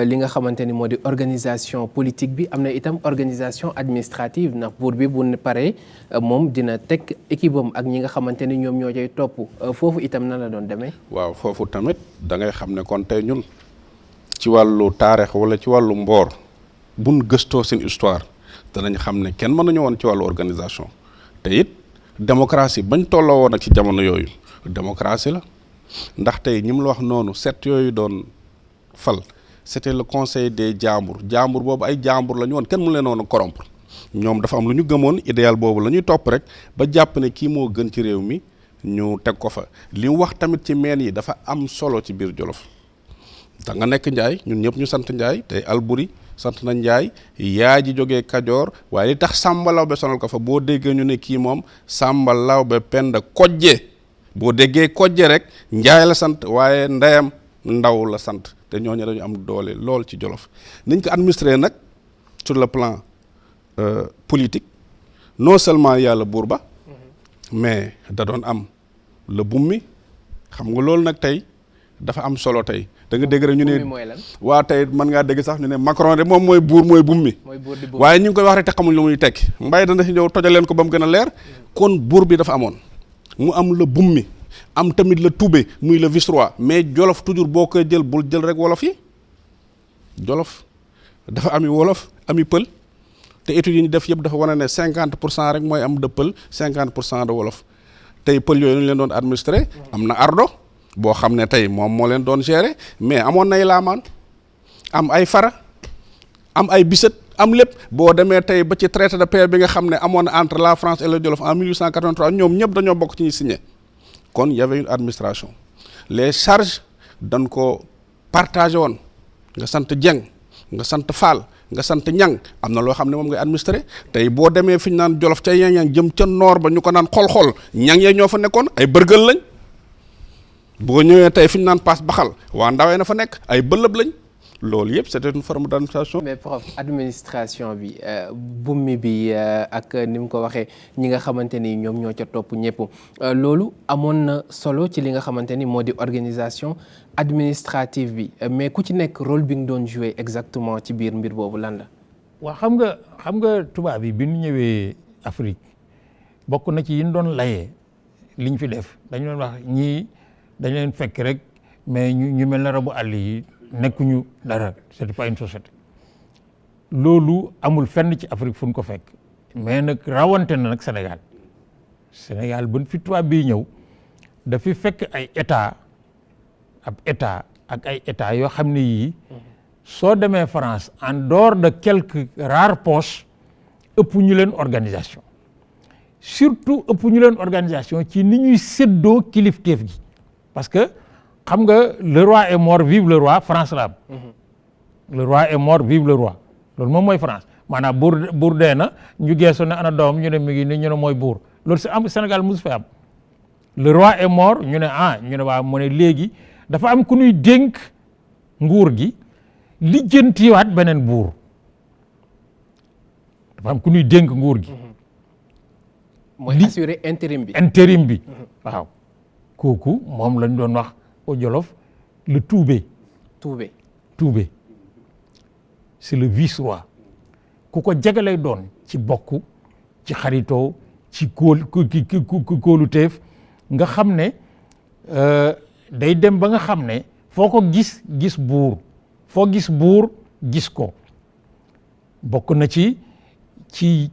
li nga xamante ni moo di organisation politique bi am na itam organisation administrative ndax buur bi bu paree moom dina teg équipe am ak ñi nga xamante ni ñoom ñoo cay topp foofu itam na la doon demee. waaw foofu tamit da ngay xam ne kon tey ñun ci wàllu taarix wala ci wàllu mboor buñ gëstoo seen histoire danañ xam ne kenn mënuñu woon ci wàllu organisation te it démocratie bañ tolloo woon ak ci jamono yooyu démocratie la. ndax tey ñi mu la wax noonu set yooyu doon fal c'était le conseil des jaambur boobu ay jaambur la ñu woon kenn mu leen woon a corrompre ñoom dafa am lu ñu gëmoon idéal boobu la ñuy topp rek ba jàpp ne kii moo gën ci réew mi ñu teg ko fa li mu wax tamit ci meen yi dafa am solo ci biir Jolof da nga nekk Njaay ñun ñëpp ñu sant Njaay tey Alburi sant na Njaay yaa ji jógee Kajoor waaye li tax Sàmba Lawbe sonal ko fa boo déggee ñu ne kii moom Sàmba Lawbe Penda Kojje boo déggee Kojje rek Njaay la sant waaye ndeyam Ndaw la sant te ñooñu dañu am doole lool ci Jolof niñ ko administré nag sur le plan politique non seulement yàlla buur ba mais da doon am le bummi xam nga loolu nag tey dafa am solo tey da nga dégg rek ñu ne waa tey mën ngaa dégg sax ñu ne Macron de moom mooy buur mooy bummi waaye ñu ngi koy wax rek te xamuñ lu muy tekki mbay dana si ñëw tojal leen ko ba mu gën a leer kon buur bi dafa amoon mu am la bummi am tamit la tube muy le vice-roi mais Jolof toujours boo koy jël bul jël rek wolof yi Jolof dafa ami wolof ami pël te études yi ñu def yëpp dafa wane ne 50% rek mooy am de pël 50% de wolof tey pël yooyu ñu leen doon administré am na ardo boo xam ne tey moom moo leen doon gérer mais amoon nay laamaan am ay fara am ay bisët am lépp boo demee tey ba ci traité de paix bi nga xam ne amoon na entre la France et le Jolof en 1883 ñoom ñëpp dañoo bokk ci ñuy signé kon y avait une administration les charges dañ ko partagé woon nga sant Dieng nga sant Fall nga sant Ñang am na loo xam ne moom ngay administré tey boo demee fi ñu naan Jolof ca Ñang jëm ca noor ba ñu ko naan xol-xol ñang yee ñoo fa nekkoon ay bërgël lañ boo ñëwee tey fi ñu naan paas baxal waa ndawee na fa nekk ay bëlëb lañ loolu yëpp c'était une forme d'administration. mais prof administration bi bummi bi ak ni mu ko waxee ñi nga xamante ni ñoom ñoo ca topp ñëpp loolu amoon na solo ci li nga xamante ni moo di organisation administrative bi mais ku ci nekk rôle bi nga doon jouer exactement ci biir mbir boobu lan la. waaw xam nga tubaab yi bi ñu ñëwee Afrique bokk na ci yi ñu doon layee li ñu fi def dañu doon wax ñii dañu leen fekk rek mais ñu mel na rabu àll yi. nekkuñu dara c'est pas une société loolu amul fenn ci Afrique fu ñu ko fekk mais nag rawante na nag Sénégal buñ fi tubaab bii ñëw dafi fekk ay état ab état ak ay état yoo xam ne yii soo demee France en dehors de quelques rares poches ëpp ñu leen organisation surtout ëpp ñu leen organisation ci ni ñuy séddoo kilifteef gi parce que xam nga le roi est mort vive le roi France la am le roi est mort vive le roi loolu moom mooy France maanaam buur dee na ñu geesu ne ana doom ñu ne mi ngi ni ñu ne mooy buur loolu si am Sénégal mosu fa am le roi est mort ñu ne ñu ne waaw mu ne léegi dafa am ku ñuy dénk nguur gi lijjantiwaat beneen buur dafa am ku ñuy dénk nguur gi mooy assurer intérim bi waaw kooku moom lañ doon wax au Jolof le Toubé c'est le vice-roi ku ko jegalay doon ci bokk ci xaritoo ci kóoluteef nga xam ne day dem ba nga xam ne foo ko gis buur foo gis buur gis ko bokk na ci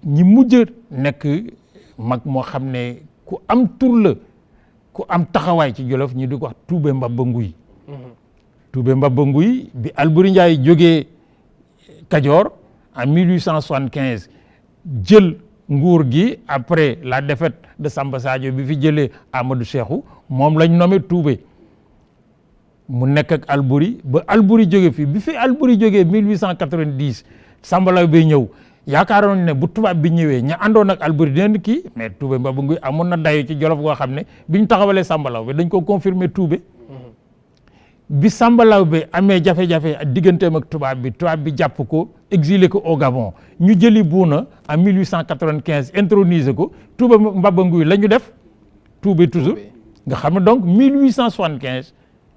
ñi mujj nekk mag moo xam ne ku am tur la ku am taxawaay ci Jolof ñu di ko wax Toubé Mbaba Nguy Toubé Mbaba Nguy bi Alboury Ndiaye jógee Kajoor en 1875 jël nguur gi après la défaite de Samba Sadio bi fi jëlee Amadou Cheikhou moom lañ nommé Toubé mu nekk ak Alboury ba Alboury jóge fi bi fi Alboury jógee 1890 Samba Law bay ñëw yaakaaroon ne bu tubaab bi ñëwee ña àndoon ak Alboury dinañ kii mais Toubé Mbaba Nguy amoon na dayo ci Jolof goo xam ne biñ taxawalee Samba Law bi dañ ko confirmer Toubé bi Samba Law bi amee jafe-jafe digganteem ak tubaab bi jàpp ko exilé ko au Gabon ñu jëli Buuna en 1895 introniser ko Toubé Mbaba Nguy la ñu def Toubé toujours nga xam ne donc 1875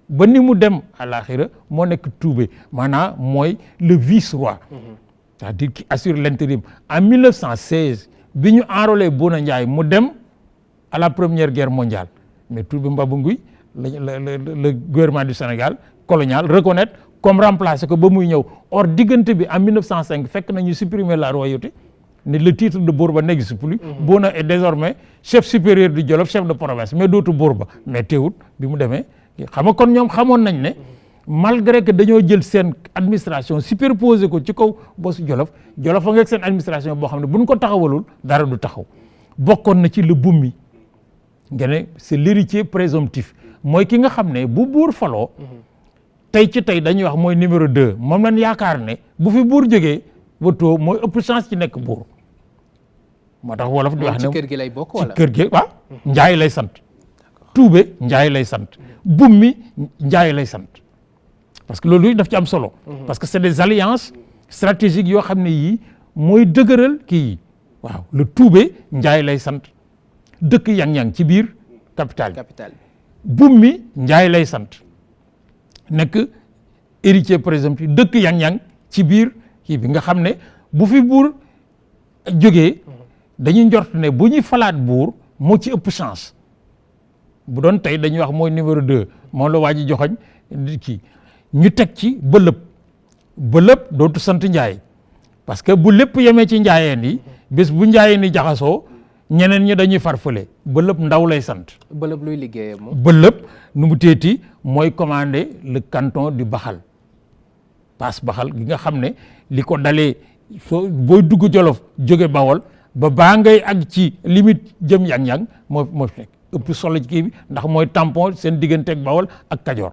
ba ni mu dem àlaxira moo nekk Toubé maanaam mooy le vice-roi c'est-à-dire qui assure l'intérim en 1916 bi ñu enrôlé Bouna Ndiaye mu dem à la première guerre mondiale mais Toubé Mbaba Nguy le gouvernement du Sénégal colonial reconnaître comme remplacé ko ba muy ñëw or diggante bi en 1905 fekk nañu supprimer la royauté ne le titre de Bourba n'existe plus. Bouna est désormais chef supérieur du Jolof chef de province mais dootu Bourba mais teewut bi mu demee xam nga kon ñoom xamoon nañ ne malgré que dañoo jël seen administration superposé ko ci kaw bosu Jolof a nga seen administration boo xam ne buñ ko taxawalul dara du taxaw bokkoon na ci le bummi nga ne c'est l'héritier présomptif mooy ki nga xam ne bu buur faloo tey ci tey dañuy wax mooy numéro 2 moom lañ yaakaar ne bu fi buur jógee watoo mooy ëpp chance ci nekk buur moo tax wolof di wax ne ci kër gi lay bokk wala ci kër gi waaw Njaay lay sant Toubé Njaay lay sant bummi Njaay lay sant parce que loolu daf ci am solo parce que c'est des alliances stratégiques yoo xam ne yii mooy dëgëral kii yi waaw le Toubé Njaay lay sant dëkk yang-yang ci biir capitale bummi Njaay lay sant nekk héritier présomptif dëkk yang-yang ci biir kii bi nga xam ne bu fi buur jógee dañuy njort ne bu ñuy falaat buur moo ci ëpp chance bu doon tey dañuy wax mooy numéro 2 moom la waa ji joxoñ kii ñu teg ci bëlëb dootu sant Njaay parce que bu lépp yemee ci njaayeen yi bés bu njaayeen yi jaxasoo ñeneen ñi dañuy farfale bëlëb ndaw lay sant. bëlëb luy liggéeyam moom. bëlëb nu mu teeti mooy commander le canton du Baxal passe Baxal gi nga xam ne li ko dalee soo booy dugg Jolof jóge Bawol ba baa ngay ak ci limite jëm yang-yang moo fekk ëpp solo ci kii bi ndax mooy tampon seen digganteeg Bawol ak Kajoor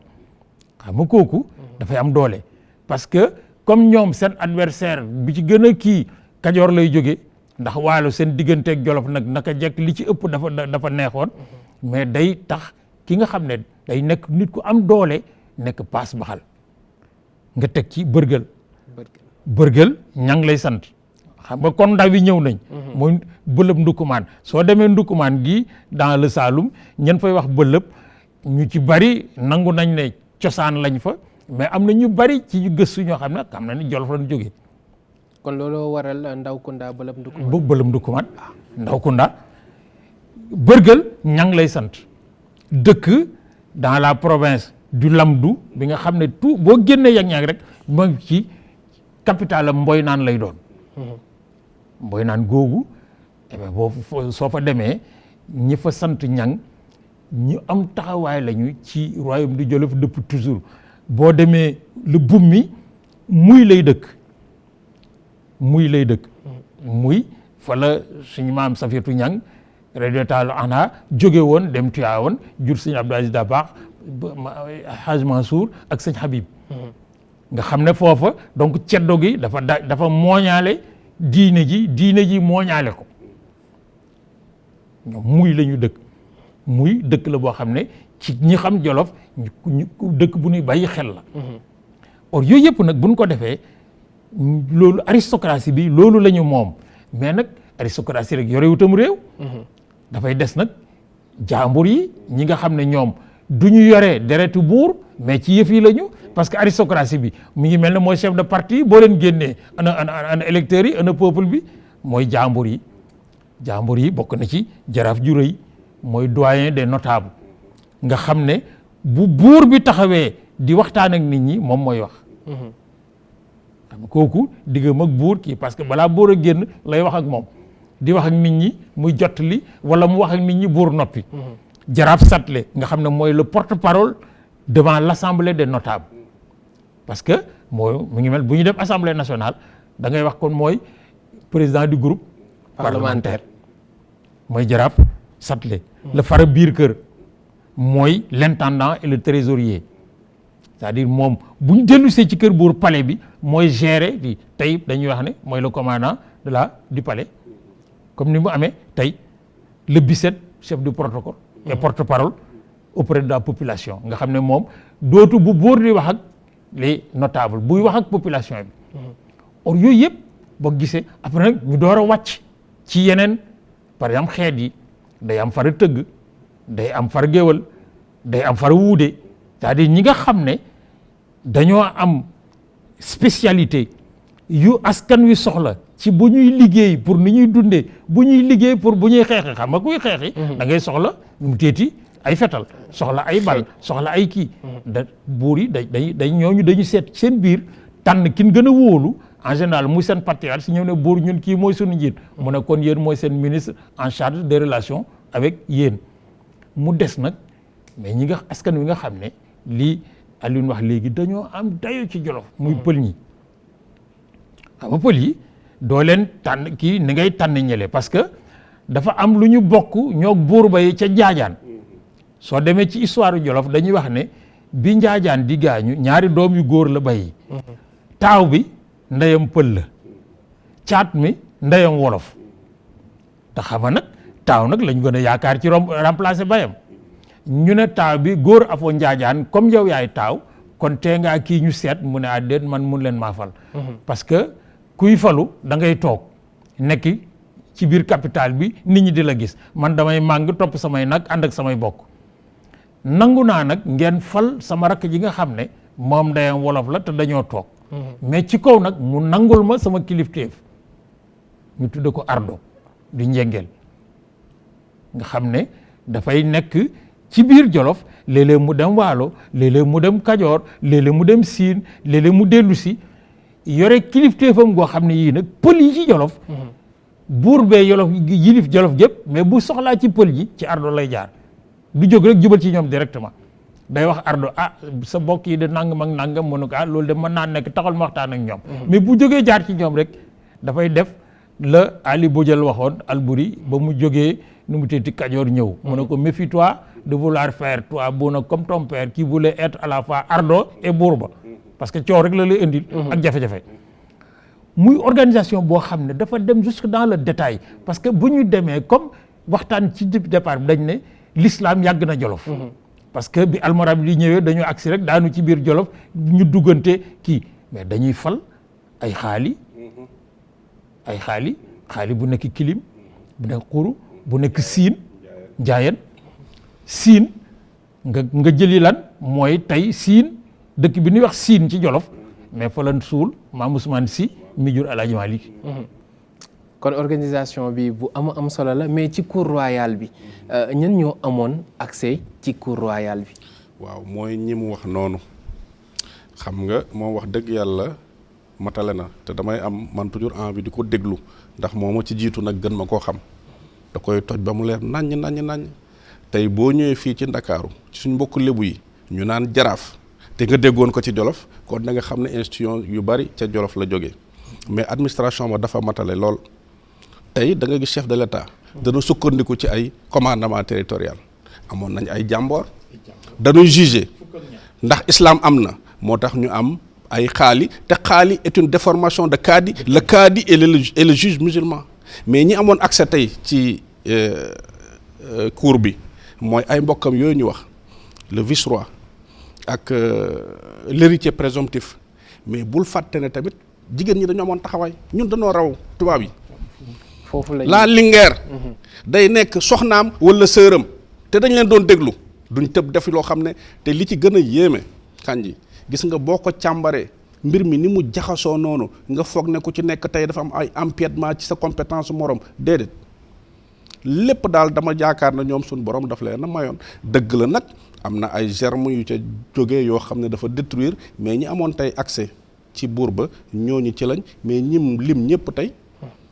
xam nga kooku dafay am doole parce que comme ñoom seen adversaire bi ci gën a kii Kajoor lay jóge ndax waalo seen digganteeg Jolof nag naka jekk li ci ëpp dafa neexoon mais day tax ki nga xam ne day nekk nit ku am doole nekk paas Baxal nga teg ci bërgël ñang lay sant xam nga kon ndaw yi ñëw nañ mooy bëlëb ndukumaan soo demee ndukumaan gi dans le Saloum ñen fay wax bëlëb ñu ci bari nangu nañ ne cosaan lañ fa mais am na ñu bari ci ñu gëstu ñoo xam ne xam na ni Jolof lañ jógee kon looloo waral Ndawkunda bëlëb ndukumaan Ndawkunda bërgël ñang lay sant dëkk dans la province du Lamdou bi nga xam ne tout boo génnee yang-yang rek mooy ci capitale am Mboy naan lay doon Mboy naan googu boo soo fa demee ñi fa sant ñang ñu am taxawaay lañu ci royaume du Jolof depuis toujours boo demee le bummi muy lay dëkk muy fa la suñu maam Safiyatu Ñang radiyallaahu anha jóge woon dem Tiwaawan jur sëñ Abdou Aziz Dabakh Haj Mansour ak sëñ Habib nga xam ne foofa donc ceddo gi dafa mooñaale diine ji mooñaale ko ñoom muy la ñu dëkk muy dëkk la boo xam ne ci ñi xam Jolof dëkk bu ñuy bàyyi xel la or yooyu yëpp nag buñ ko defee loolu aristocratie bi loolu la ñu moom mais nag aristocratie rek yorewutam réew dafay des nag jaambur yi ñi nga xam ne ñoom du ñu yore deretu buur mais ci yëf yi la ñu parce que aristocratie bi mu ngi mel ne mooy chef de parti boo leen génnee ana électeurs yi ana peuple bi mooy jaambur yi bokk na ci jaraaf ju rëy mooy doyen des notables nga xam ne bu buur bi taxawee di waxtaan ak nit ñi moom mooy wax xam kooku diggam ak buur kii parce que balaa buur a génn lay wax ak moom di wax ak nit ñi muy jottali wala mu wax ak nit ñi buur noppi jaraaf Satlé nga xam ne mooy le porte-parole devant l'assemblée des notables parce que mooy mu ngi mel bu ñu dem assemblée nationale da ngay wax kon mooy président du groupe parlementaire mooy jaraaf Satlé la fara biir kër mooy l'intendant et le trésorier c'est-à-dire moom bu ñu dellusee ci kër buur palais bi mooy gérer di tey dañuy wax ne mooy le commandant du palais comme ni mu amee tey le Bicêtre chef du protocole et porte-parole auprès de la population nga xam ne moom dootu bu buur di wax ak les notables buy wax ak population bi or yooyu yëpp boo gisee après nag ñu door a wàcc ci yeneen par exemple xeet yi day am fara tëgg day am fara géwal day am fara wuude c'est-à-dire ñi nga xam ne dañoo am spécialité yu askan wi soxla ci bu ñuy liggéey pour ni ñuy dundee bu ñuy liggéey pour bu ñuy xeexi xam nga kuy xeexi da ngay soxla mu teeti ay fetal soxla ay bal soxla ay kii da buur yi dañ ñooñu dañu seet seen biir tànn kin gën a wóolu en général muy seen patriarche si ñëw ne buur ñun kii mooy suñu njiit mu ne kon yéen mooy seen ministre en charge des relations avec yéen mu des nag mais ñi nga askan wi nga xam ne lii Alioune wax léegi dañoo am dayo ci Jolof muy pël ñi xam nga pël yi doo leen tànn kii ni ngay tànn ñële parce que dafa am lu ñu bokk ñoo buur ba yi ca njaajaan soo demee ci histoire Jolof dañuy wax ne bi njaajaan di gaañu ñaari doom yu góor la bàyyi taaw bi ndeyam pël la caat mi ndeyam wolof te xam nga nag taaw nag lañ gën a yaakaar ci remplacer bayam ñu ne taaw bi góor afoo njaajaan comme yow yaay taaw kon tee ngaa kii ñu seet mu ne déet man mun leen maa fal parce que kuy falu da ngay toog nekki ci biir capital bi nit ñi di la gis man damay màng topp samay nag ànd ak samay bokk nangu naa nag ngeen fal sama rakk ji nga xam ne moom ndeyam wolof la te dañoo toog mais ci kaw nag mu nangul ma sama kilifteef ñu tudde ko ardo di njengeel nga xam ne dafay nekk ci biir Jolof léeg-léeg mu dem Waalo léeg-léeg mu dem Kajoor léeg-léeg mu dem Siin léeg-léeg mu dellu si yore kilifteefam goo xam ne yii nag pël yi ci Jolof buur bee Jolof yilif Jolof gépp mais bu soxlaa ci pël yi ci ardo lay jaar du jóg rek jubal ci ñoom directement day wax ardo sa bokk yi de nangam ak nangam mu ne ko loolu de mën naa nekk taxal ma waxtaan ak ñoom mais bu jógee jaar ci ñoom rek dafay def la Ali Bojal waxoon Alburi ba mu jógee nu mu teeti Kajoor ñëw mu ne ko méfie-toi de vouloir faire toi bon comme ton père qui voulait être à la fois ardo et buurba parce que coow rek la lay indil ak jafe-jafe muy organisation boo xam ne dafa dem jusque dans le détail parce que bu ñu demee comme waxtaan ci départ bi dañ ne l'islam yàgg na Jolof parce que bi almorabi yi ñëwee dañoo agsi rek daanu ci biir Jolof ñu duggante kii mais dañuy fal ay xaali bu nekk kilim bu nekk xuru bu nekk siin njaayeen siin nga jëli lan mooy tey siin dëkk bi ñuy wax siin ci Jolof mais fa lan suul Maam Ousmane Sy mi jur Alaaji Maalik kon organisation bi bu am solo la mais ci cour royale bi ñan ñoo amoon accès ci cour royale bi. waaw mooy ñi mu wax noonu xam nga moom wax dëgg yàlla matale na te damay am man toujours envie di ko déglu ndax moo ma ci jiitu nag gën ma koo xam da koy toj ba mu leer naññ tey boo ñëwee fii ci Ndakaaru ci suñ mbokk lébu yi ñu naan jaraaf te nga déggoon ko ci Jolof kon da nga xam ne institution yu bari ca Jolof la jógee mais administration ba dafa matale lool tey da nga gis chef de l'État dana sukkandiku ci ay commandement territorial amoon nañ ay jàmboor dañuy juger ndax islam am na moo tax ñu am ay xaali te xaali est une déformation de kaadi le kaadi et le juge musulman mais ñi amoon accès tey ci cour bi mooy ay mbokkam yooyu ñu wax le vice-roi ak l'héritier présomptif mais bul fàtte ne tamit jigéen ñi dañoo amoon taxawaay ñun dañoo raw tubaab yi foofu la linguère day nekk soxnaam wala sëram te dañ leen doon déglu duñ tëb def loo xam ne te li ci gën a yéeme Kandji gis nga boo ko càmbaree mbir mi ni mu jaxasoo noonu nga foog ne ku ci nekk tey dafa am ay empiètement ci sa compétence morom déedéet lépp daal dama jaakaar na ñoom suñ borom daf leen a mayoon dëgg la nag am na ay germes yu ca jógee yoo xam ne dafa détruire mais ñi amoon tey accès ci buur ba ñooñu ci lañ mais ñim lim ñëpp tey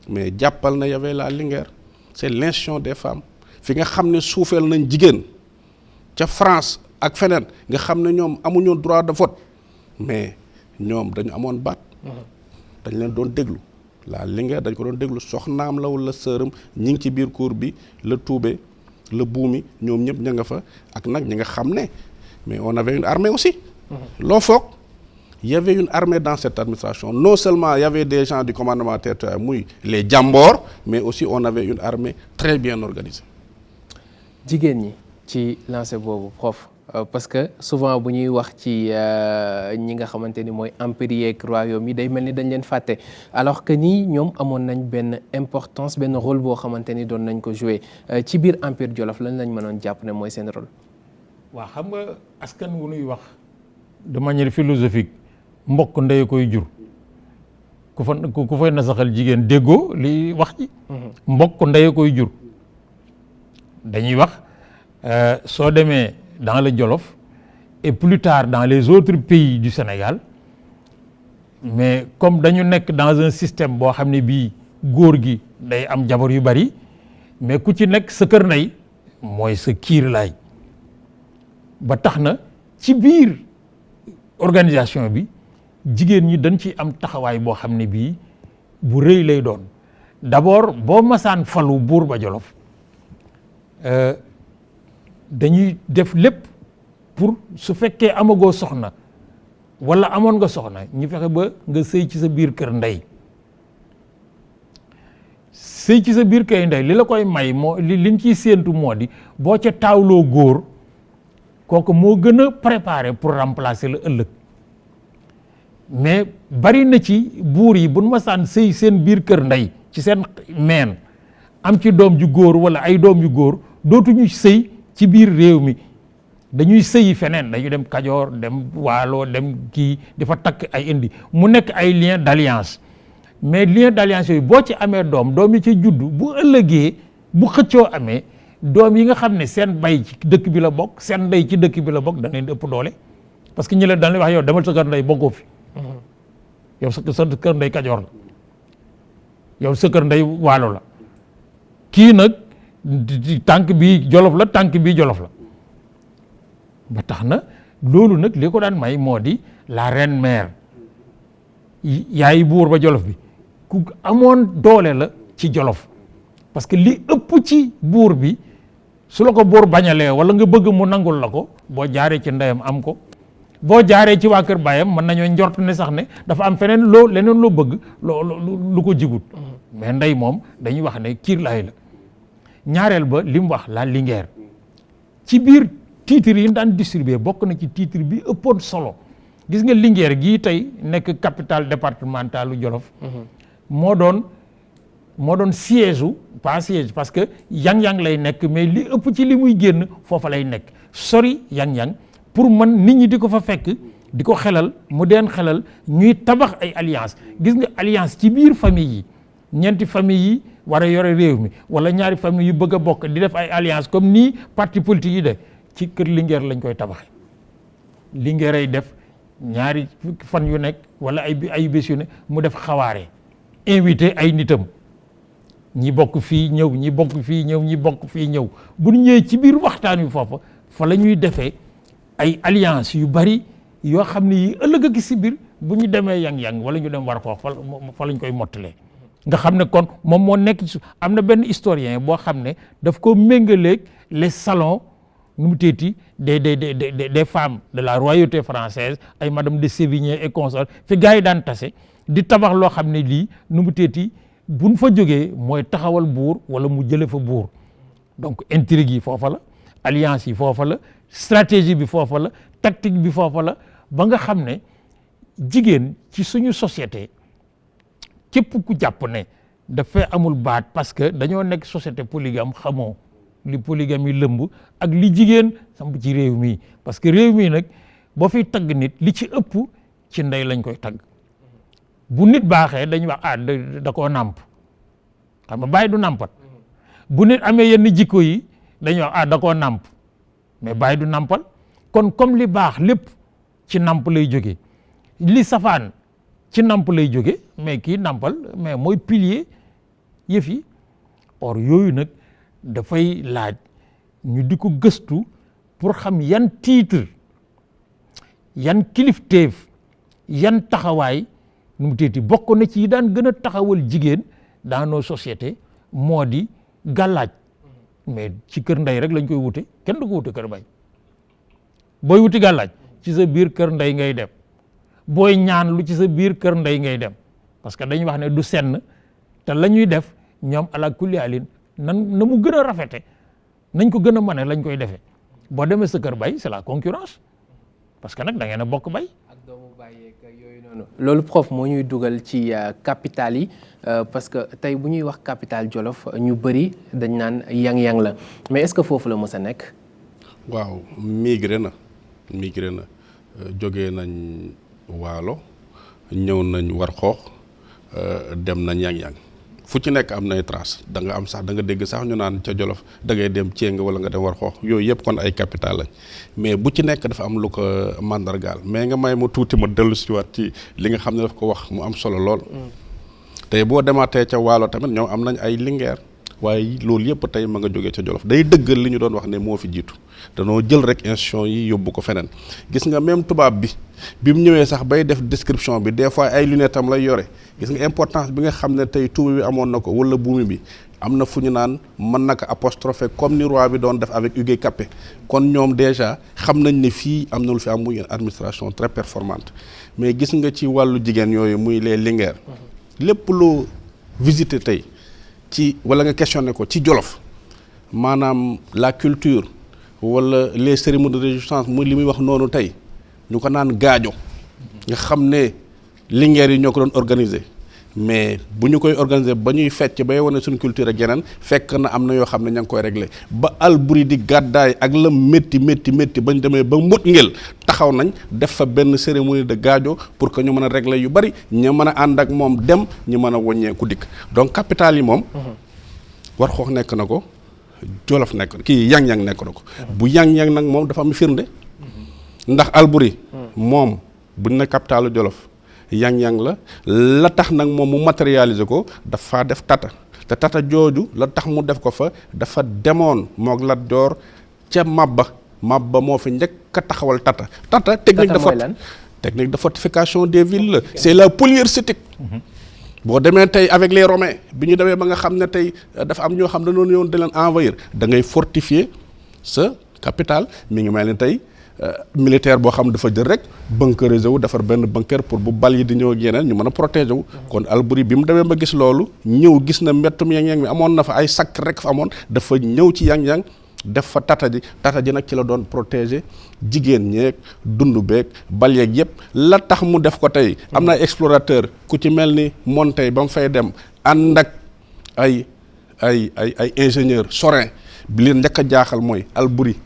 mais jàppal na y avait la Linguère c'est l'institution des femmes fi nga xam ne suufeel nañ jigéen ca France ak feneen nga xam ne ñoom amuñu droit de vote mais ñoom dañu amoon baat dañ leen doon déglu la Linguère dañ ko doon déglu soxnaam la wala sëram ñi ngi ci biir cour bi la tuube la buumi ñoom ñëpp ña nga fa ak nag ñi nga xam ne mais on avait une armée aussi loo foog il y avait une armée dans cette administration non seulement il y avait des gens du commandement territorial muy les jàmboor mais aussi on avait une armée très bien organisée jigéen ñi ci lancé boobu prof parce que souvent bu ñuy wax ci ñi nga xamante ni mooy empire ak royaume yi day mel ni dañ leen fàtte alors que nii ñoom amoon nañ benn importance benn rôle boo xamante ni doon nañ ko jouer ci biir empire Jolof lañ lañ mënoon jàpp ne mooy seen rôle. waaw xam nga askan wu nuy wax de manière philosophique mbokk ndey koy jur ku fay nasaxal jigéen déggoo li wax ci mbokk ndey koy jur dañuy wax soo demee dans le Jolof et plus tard dans les autres pays du Sénégal mais comme dañu nekk dans un système boo xam ne bii góor gi day am jabar yu bari mais ku ci nekk sa kër ndey mooy sa kiir laay ba tax na ci biir organisation bi jigéen ñi dañ ci am taxawaay boo xam ne bii bu rëy lay doon d'abord boo masaan falu buur ba Jolof dañuy def lépp pour su fekkee amagoo soxna wala amoon nga soxna ñu fexe ba nga sëy ci sa biir kër ndey sëy ci sa biir kër ndey li la koy may moo liñ ciy séentu moo di boo ca taawloo góor kooku moo gën a préparé pour remplacer la ëllëg mais bari na ci buur yi bu nu masaan sëy seen biir kër ndey ci seen meen am ci doom ju góor wala ay doom yu góor dootuñu sëy ci biir réew mi dañuy sëyi feneen dañuy dem Kajoor dem Waalo dem kii dafa takk ay indi mu nekk ay lien d'alliance mais lien d'alliance yooyu boo ci amee doom yi ci juddu bu ëllëgee bu xëccoo amee doom yi nga xam ne seen bay ci dëkk bi la bokk seen ndey ci dëkk bi la bokk da leen di ëpp doole parce que ñi la dañ lay wax yow demal sa kër ndey bokkoo fi yow sa kër ndey Kajoor la yow sa kër ndey Waalo la kii nag tànk bi Jolof la tànk bi Jolof la ba tax na loolu nag li ko daan may moo di la reine mère yaay buur ba Jolof bi ku amoon doole la ci Jolof parce que li ëpp ci buur bi su la ko buur bañalee wala nga bëgg mu nangul la ko boo jaaree ci ndeyam am ko boo jaaree ci waa kër baayam mën nañoo njort ne sax ne dafa am feneen leneen loo bëgg lu ko jigut mais ndey moom dañuy wax ne kiir laay la ñaareel ba li mu wax la Linguère ci biir titre yi daan distribué bokk na ci titre bi ëppoon solo gis nga Linguère gii tey nekk capitale départementale u Jolof moo doon siège u pas siège parce que yang-yang lay nekk mais li ëpp ci li muy génn foofa lay nekk sori yang-yang pour man nit ñi di ko fa fekk di ko xelal mu deen xelal ñuy tabax ay alliance gis nga alliance ci biir famille yi ñeenti famille yi war a yore réew mi wala ñaari famille yu bëgg a bokk di def ay alliance comme nii parti politique yi de ci kër Linguère lañ koy tabaxe Linguère ay def ñaari fan yu nekk wala ay bés yu ne mu def xawaare invité ay nitam ñi bokk fii ñëw ñi bokk fii ñëw ñi bokk fii ñëw bu ñu ñëwee ci biir waxtaan wi foofa fa la ñuy defee ay alliance yu bari yoo xam ne yi ëllëg a gis si biir bu ñu demee yang-yang wala ñu dem war xoox fa lañ koy mottalee nga xam ne kon moom moo nekk ci am na benn historien boo xam ne daf ko méngaleeg les salons nu mu teeti des femmes de la royauté française ay madame de Sévigné et consorts fi gars yi daan tase di tabax loo xam ne lii nu mu teeti buñ fa jógee mooy taxawal buur wala mu jële fa buur donc intrigue yi foofa la alliance yi foofa la stratégie bi foofa la tactique bi foofa la ba nga xam ne jigéen ci suñu société képp ku jàpp ne dafay amul baat parce que dañoo nekk société polygame xamoo li polygamie lëmb ak li jigéen samp ci réew mi parce que réew mi nag boo fiy tagg nit li ci ëpp ci ndey lañ koy tagg bu nit baaxee dañuy wax da koo nàmp xam nga bàyyi du nàmpat bu nit amee yenn jikko yi dañuy wax da koo nàmp mais bàyyi du nàmpal kon comme li baax lépp ci nàmp lay jóge li safaan ci nàmp lay jóge mais kii nàmpal mais mooy pilier yëf yi or yooyu nag dafay laaj ñu di ko gëstu pour xam yan titre yan kilifteef yan taxawaay nu mu teeti bokk na ci yi daan gën a taxawal jigéen dans nos sociétés moo di gàllaaj mais ci kër ndey rek lañ koy wute kenn du ko wute kër bay booy wuti gàllaaj ci sa biir kër ndey ngay dem booy ñaan lu ci sa biir kër ndey ngay dem parce que dañuy wax ne du senn te la ñuy def ñoom ala kulli alin na mu gën a rafete nañ ko gën a mane lañ koy defee boo demee sa kër bay c'est la concurrence parce que nag da ngeen a bokk bay ak doomu bàyyeeg yooyu noonu loolu prof moo ñuy dugal ci capital yi parce que tey bu ñuy wax capital Jolof ñu bëri dañ naan yang-yang la mais est-ce que foofu la mës a nekk waaw migré na jógee nañ waalo ñëw nañ war xoox dem nañ yang-yang fu ci nekk am nay trace da nga am sax da nga dégg sax ñu naan ca Jolof da ngay dem Thieng wala nga dem war xoox yooyu yëpp kon ay capital lañ mais bu ci nekk dafa am lu ko mandargaal mais nga may ma tuuti ma dellu si waat ci li nga xam ne daf ko wax mu am solo lool tey boo demaatee ca waalo tamit ñoom am nañ ay lingeer waaye loolu yëpp tey ma nga jógee ca Jolof day dëggal li ñu doon wax ne moo fi jiitu danoo jël rek institution yi yóbbu ko feneen gis nga même tubaab bi mu ñëwee sax bay def description bi des fois ay lunettes am lay yore gis nga importance bi nga xam ne tey tuuma bi amoon na ko wala buumi bi am na fu ñu naan mën na ko apostrophe comme ni roi bi doon def avec Hugues Capet kon ñoom déjà xam nañ ne fii am na lu fi am muy une administration très performante mais gis nga ci wàllu jigéen yooyu muy les linguères lépp loo visiter tey ci wala nga questionné ko ci Jolof maanaam la culture wala les cérémonies de résistance muy li muy wax noonu tey ñu ko naan gaajo nga xam ne linguères yi ñoo ko doon organiser mais bu ñu koy organiser ba ñuy fecc bay wane suñu culture ak yeneen fekk na am na yoo xam ne ña ngi koy régler ba Alburi di gàddaay ak la métti bañ demee ba mut ngel taxaw nañ def fa benn cérémonie de gaajo pour que ñu mën a régler yu bari ñu mën a ànd ak moom dem ñu mën a wàññeeku dikk donc capital yi moom war xoox nekk na ko Jolof nekk kii yang-yang nekk na ko bu yang-yang nag moom dafa am firnde ndax Alburi moom buñ ne capitalu Jolof yang-yang la tax nag moom mu matérialiser ko dafa def tata te tata jooju la tax mu def ko fa dafa demoon moog Lat Joor ca Mabba moo fi njëkk a taxawal tata technique de fortification des villes la c'est la polyersétique boo demee tey avec les Romains bi ñu demee ba nga xam ne tey dafa am ñoo xam ne dañoo ñëwoon di leen envahir da ngay fortifier sa capitale mi ngi mel ni tey militaire boo xam dafa jël rek bunkeriser wu defar benn bunker pour bu bal yi di ñëw ak yeneen ñu mën a protéger wu kon Alburi bi mu demee ba gis loolu ñëw gis na mbettum yang-yang mi amoon na fa ay sakk rek fa amoon dafa ñëw ci yang-yang def fa tata ji nag ci la doon protéger jigéen ñeeg dund beeg bal yeeg yëpp la tax mu def ko tey am na ay explorateur ku ci mel ni Montey ba mu fay dem ànd ak ay ingénieur sorin bi leen njëkk a jaaxal mooy Alburi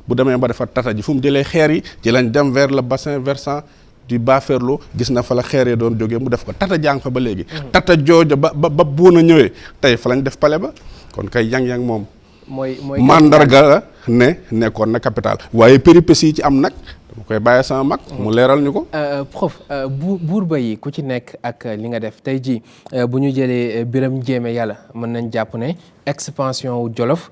bu demee ba defar tata ji fu mu jëlee xeer yi ci lañ dem vers le bassin versant du Baferlo gis na fa la xeer yi doon jógee mu def ko tata jàng fa ba léegi tata jooja ba buuna ñëwee tey fa lañ def palais ba kon kay yang-yang moom mooy mandarga la ne nekkoon na capital waaye péripéties yi ci am nag dama koy bàyyi sama mag mu leeral ñu ko prof buur ba yi ku ci nekk ak li nga def tey jii bu ñu jëlee Biram Jéeme Yàlla mën nañ jàpp ne expansion wu Jolof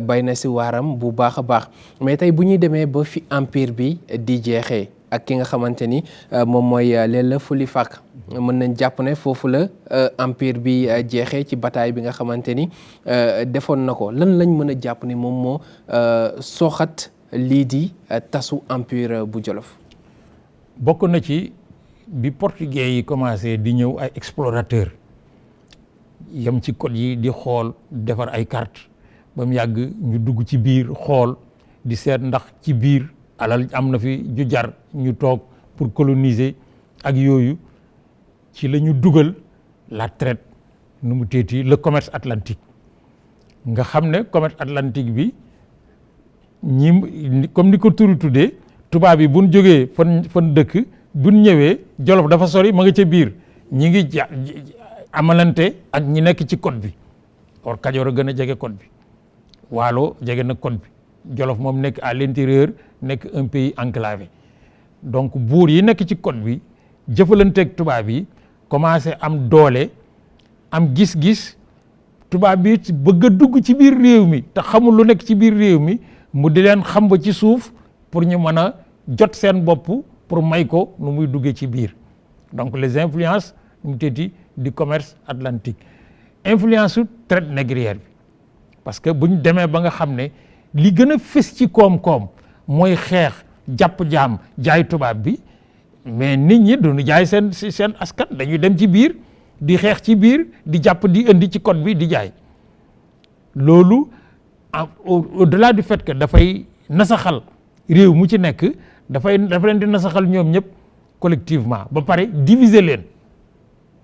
bay na si waaram bu baax a baax mais tey bu ñuy demee ba fi empire bi di jeexee ak ki nga xamante ni moom mooy Lella Fuli Fak mën nañ jàpp ne foofu la empire bi jeexee ci bataille bi nga xamante ni defoon na ko lan lañ mën a jàpp ni moom moo sooxat lii di tasu empire bu Jolof. bokk na ci bi portugais yi commencé di ñëw ay explorateur yam ci côte yi di xool defar ay carte ba mu yàgg ñu dugg ci biir xool di seet ndax ci biir alal am na fi ju jar ñu toog pour coloniser ak yooyu ci la ñu dugal la traite nu mu teeti le commerce atlantique nga xam ne commerce atlantique bi ñi comme ni ko turu tuddee tubaab yi buñ jógee fan dëkk buñ ñëwee Jolof dafa sori ma nga ca biir ñi ngi amalante ak ñi nekk ci côte bi or Kajoor a gën a jege côte bi Waalo jege na côte bi Jolof moom nekk à l'intérieur nekk un pays enclavé donc buur yi nekk ci côte bi jëfalanteeg tubaab yi commencé am doole am gis-gis tubaab bi bëgg a dugg ci biir réew mi te xamul lu nekk ci biir réew mi mu di leen xam ba ci suuf pour ñu mën a jot seen bopp pour may ko nu muy duggee ci biir donc les influences mu tëddi du commerce atlantique influence su traite négrière bi parce que bu ñu demee ba nga xam ne li gën a fës ci koom-koom mooy xeex jàpp jaam jaay tubaab bi mais nit ñi duñu jaay seen askan dañuy dem ci biir di xeex ci biir di jàpp di indi ci côte bi di jaay loolu au-delà du fait que dafay nasaxal réew mu ci nekk dafa leen di nasaxal ñoom ñëpp collectivement ba pare diviser leen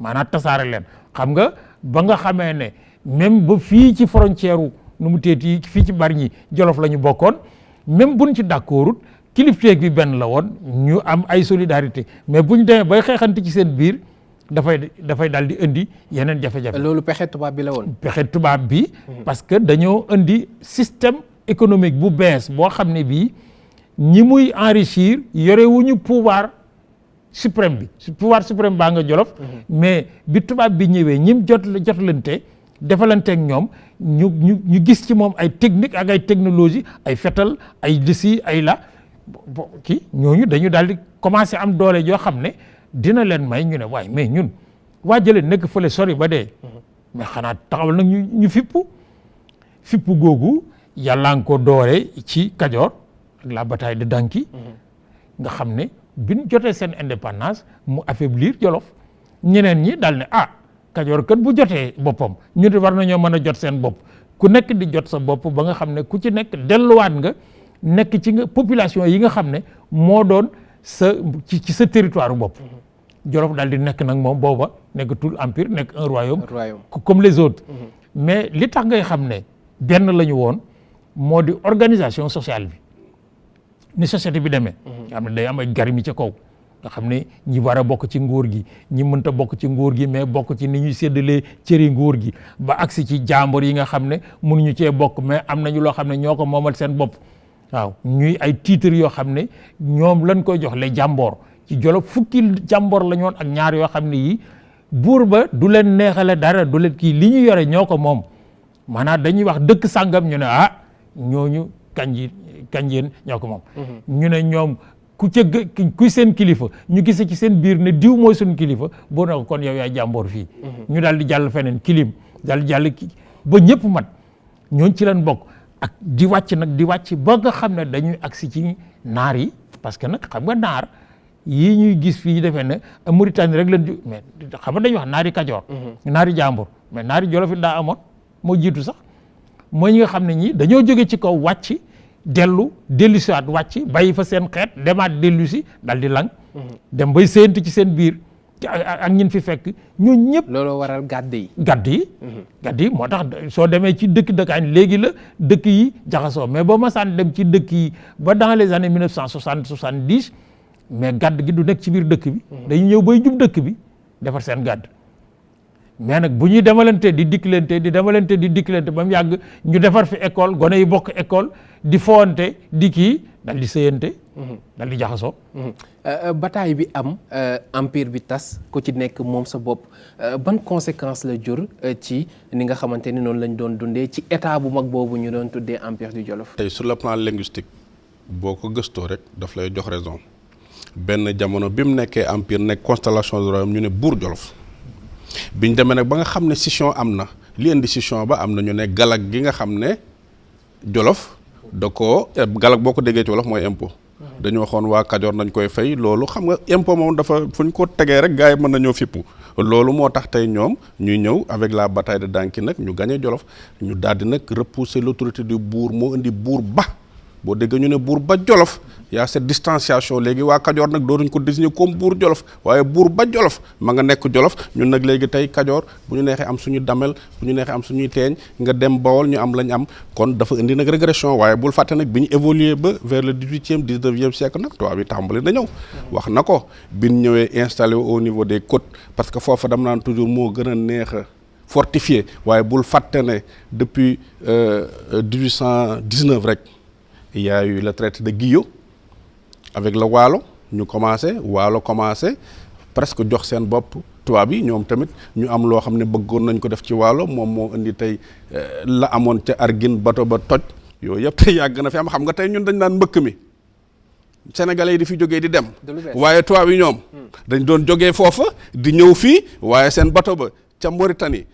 maanaam tasaare leen xam nga ba nga xamee ne même ba fii ci frontière nu mu teeti fii ci Bargny Jolof la ñu bokkoon même buñ ci d'accordut kilifteeg bi benn la woon ñu am ay solidarité mais buñ demee bay xeexante ci seen biir dafay daal di indi yeneen jafe-jafe. loolu pexe tubaab bi la woon. pexe tubaab bi. parce que dañoo indi système économique bu bees boo xam ne bii ñi muy enrichir yorewuñu pouvoir suprême bi pouvoir suprême baa nga Jolof. mais bi tubaab bi ñëwee ñim jotlante defalanteeg ñoom ñu gis ci moom ay technique ak ay technologie ay fetal ay lisi ay la kii ñooñu dañu daal di commencé am doole joo xam ne dina leen may ñu ne waaye mais ñun waa jëlee nekk fële sori ba dee mais xanaa taxawal nag ñu fippu googu yàlla nga ko doore ci Kajoor ak la bataille de Danki nga xam ne biñ jotee seen indépendance mu affaiblir Jolof ñeneen ñi daal ne Kajoor kat bu jotee boppam ñu war nañoo mën a jot seen bopp ku nekk di jot sa bopp ba nga xam ne ku ci nekk delluwaat nga nekk ci nga population yi nga xam ne moo doon ci sa territoire bopp. Jolof daal di nekk nag moom booba nekkatul empire nekk un royaume comme les autres. mais li tax ngay xam ne benn la ñu woon moo di organisation sociale bi ni société bi demee. xam ne day am ay garmi ca kaw. nga xam ne ñi war a bokk ci nguur gi ñi mënta bokk ci nguur gi mais bokk ci ni ñuy séddalee cëri nguur gi ba agsi ci jàmbur yi nga xam ne mënuñu cee bokk mais am nañu loo xam ne ñoo ko moomal seen bopp waaw ñuy ay titres yoo xam ne ñoom lañ koy jox les jàmboor ci Jolof fukki jàmboor la ñoon ak ñaar yoo xam ne yi buur ba du leen neexale dara du leen kii li ñu yore ñoo ko moom maanaam dañuy wax dëkk sàngam ñu ne ñooñu kanjeen ñoo ko moom ñu ne ñoom kuy seen kilifa ñu gise ci seen biir ne diw mooy suñu kilifa boo na ko kon yow yaay jàmboor fii ñu daal di jàll feneen kilim daal di jàll ba ñëpp mat ñooñ ci leen bokk ak di wàcc ba nga xam ne dañuy agsi ci naar yi parce que nag xam nga naar yii ñuy gis fii defee ne Mauritanie rek leen mais xam nga dañuy wax naari Kajoor naari jàmbur mais naari Jolof it daa amoon moo jiitu sax mooy ñi nga xam ne ñi dañoo jóge ci kaw wàcc dellu siwaat wàcc bàyyi fa seen xeet demaat dellu si daal di lang dem bay séentu ci seen biir ak ñin fi fekk ñoo ñëpp looloo waral gàdd yi moo tax soo demee ci dëkkaan léegi la dëkk yi jaxasoo mais boo masaan dem ci dëkk yi ba dans les années 1960-70 mais gàdd gi du nekk ci biir dëkk bi dañu ñëw bay jub dëkk bi defar seen gàdd mais nag bu ñuy demalante di dikkalante ba mu yàgg ñu defar fi école gone yi bokk école di foonte di kii dal di sëyante dal di jaxasoo bataille bi am empire bi tas ku ci nekk moom sa bopp ban conséquence la jur ci ni nga xamante ni noonu lañ doon dundee ci état bu mag boobu ñu doon tuddee empire du Jolof. tey sur le plan linguistique boo ko gëstoo rek daf lay jox raison benn jamono bi mu nekkee empire nekk constellation de royaume ñu ne buur Jolof biñ demee nag ba nga xam ne scission am na li indi scission ba am na ñu ne galak gi nga xam ne Jolof da ko galak boo ko déggee ci wolof mooy impôt dañu waxoon waa Kajoor nañ koy fay loolu xam nga impôt moom dafa fu ñu ko tegee rek gars yi mën nañoo fippu loolu moo tax tey ñoom ñuy ñëw avec la bataille de Danki nag ñu gagné Jolof ñu daal di nag repousser l'autorité du buur moo indi buur ba boo déggee ñu ne buur ba Jolof y a cette distanciation léegi waa Kajoor nag dootuñ ko désigner comme buur Jolof waaye buur ba Jolof ma nga nekk Jolof ñun nag léegi tey Kajoor bu ñu neexee am suñu damel bu ñu neexee am suñuy teeñ nga dem Bawol ñu am lañ am kon dafa indi nag régression waaye bul fàtte nag bi ñu évoluer ba vers le 18e 19e siècle nag tubaab bi tàmbali na ñëw wax na ko bi ñu ñëwee installé au niveau des côtes parce que foofa dama naan toujours moo gën a neex a fortifié waaye bul fàtte ne depuis 1819 rek il y a eu le traité de Guillot avec le Waalo ñu commencé Waalo commencé presque jox seen bopp tubaab yi ñoom tamit ñu am loo xam ne bëggoon nañ ko def ci Waalo moom moo indi tey la amoon ca Arguin bato ba toj yooyu yëpp tey yàgg na fi am xam nga tey ñun dañ naan mbëkk mi sénégalais yi di fi jógee di dem waaye tubaab yi ñoom dañ doon jógee foofa di ñëw fii waaye seen bato ba ca Mauritanie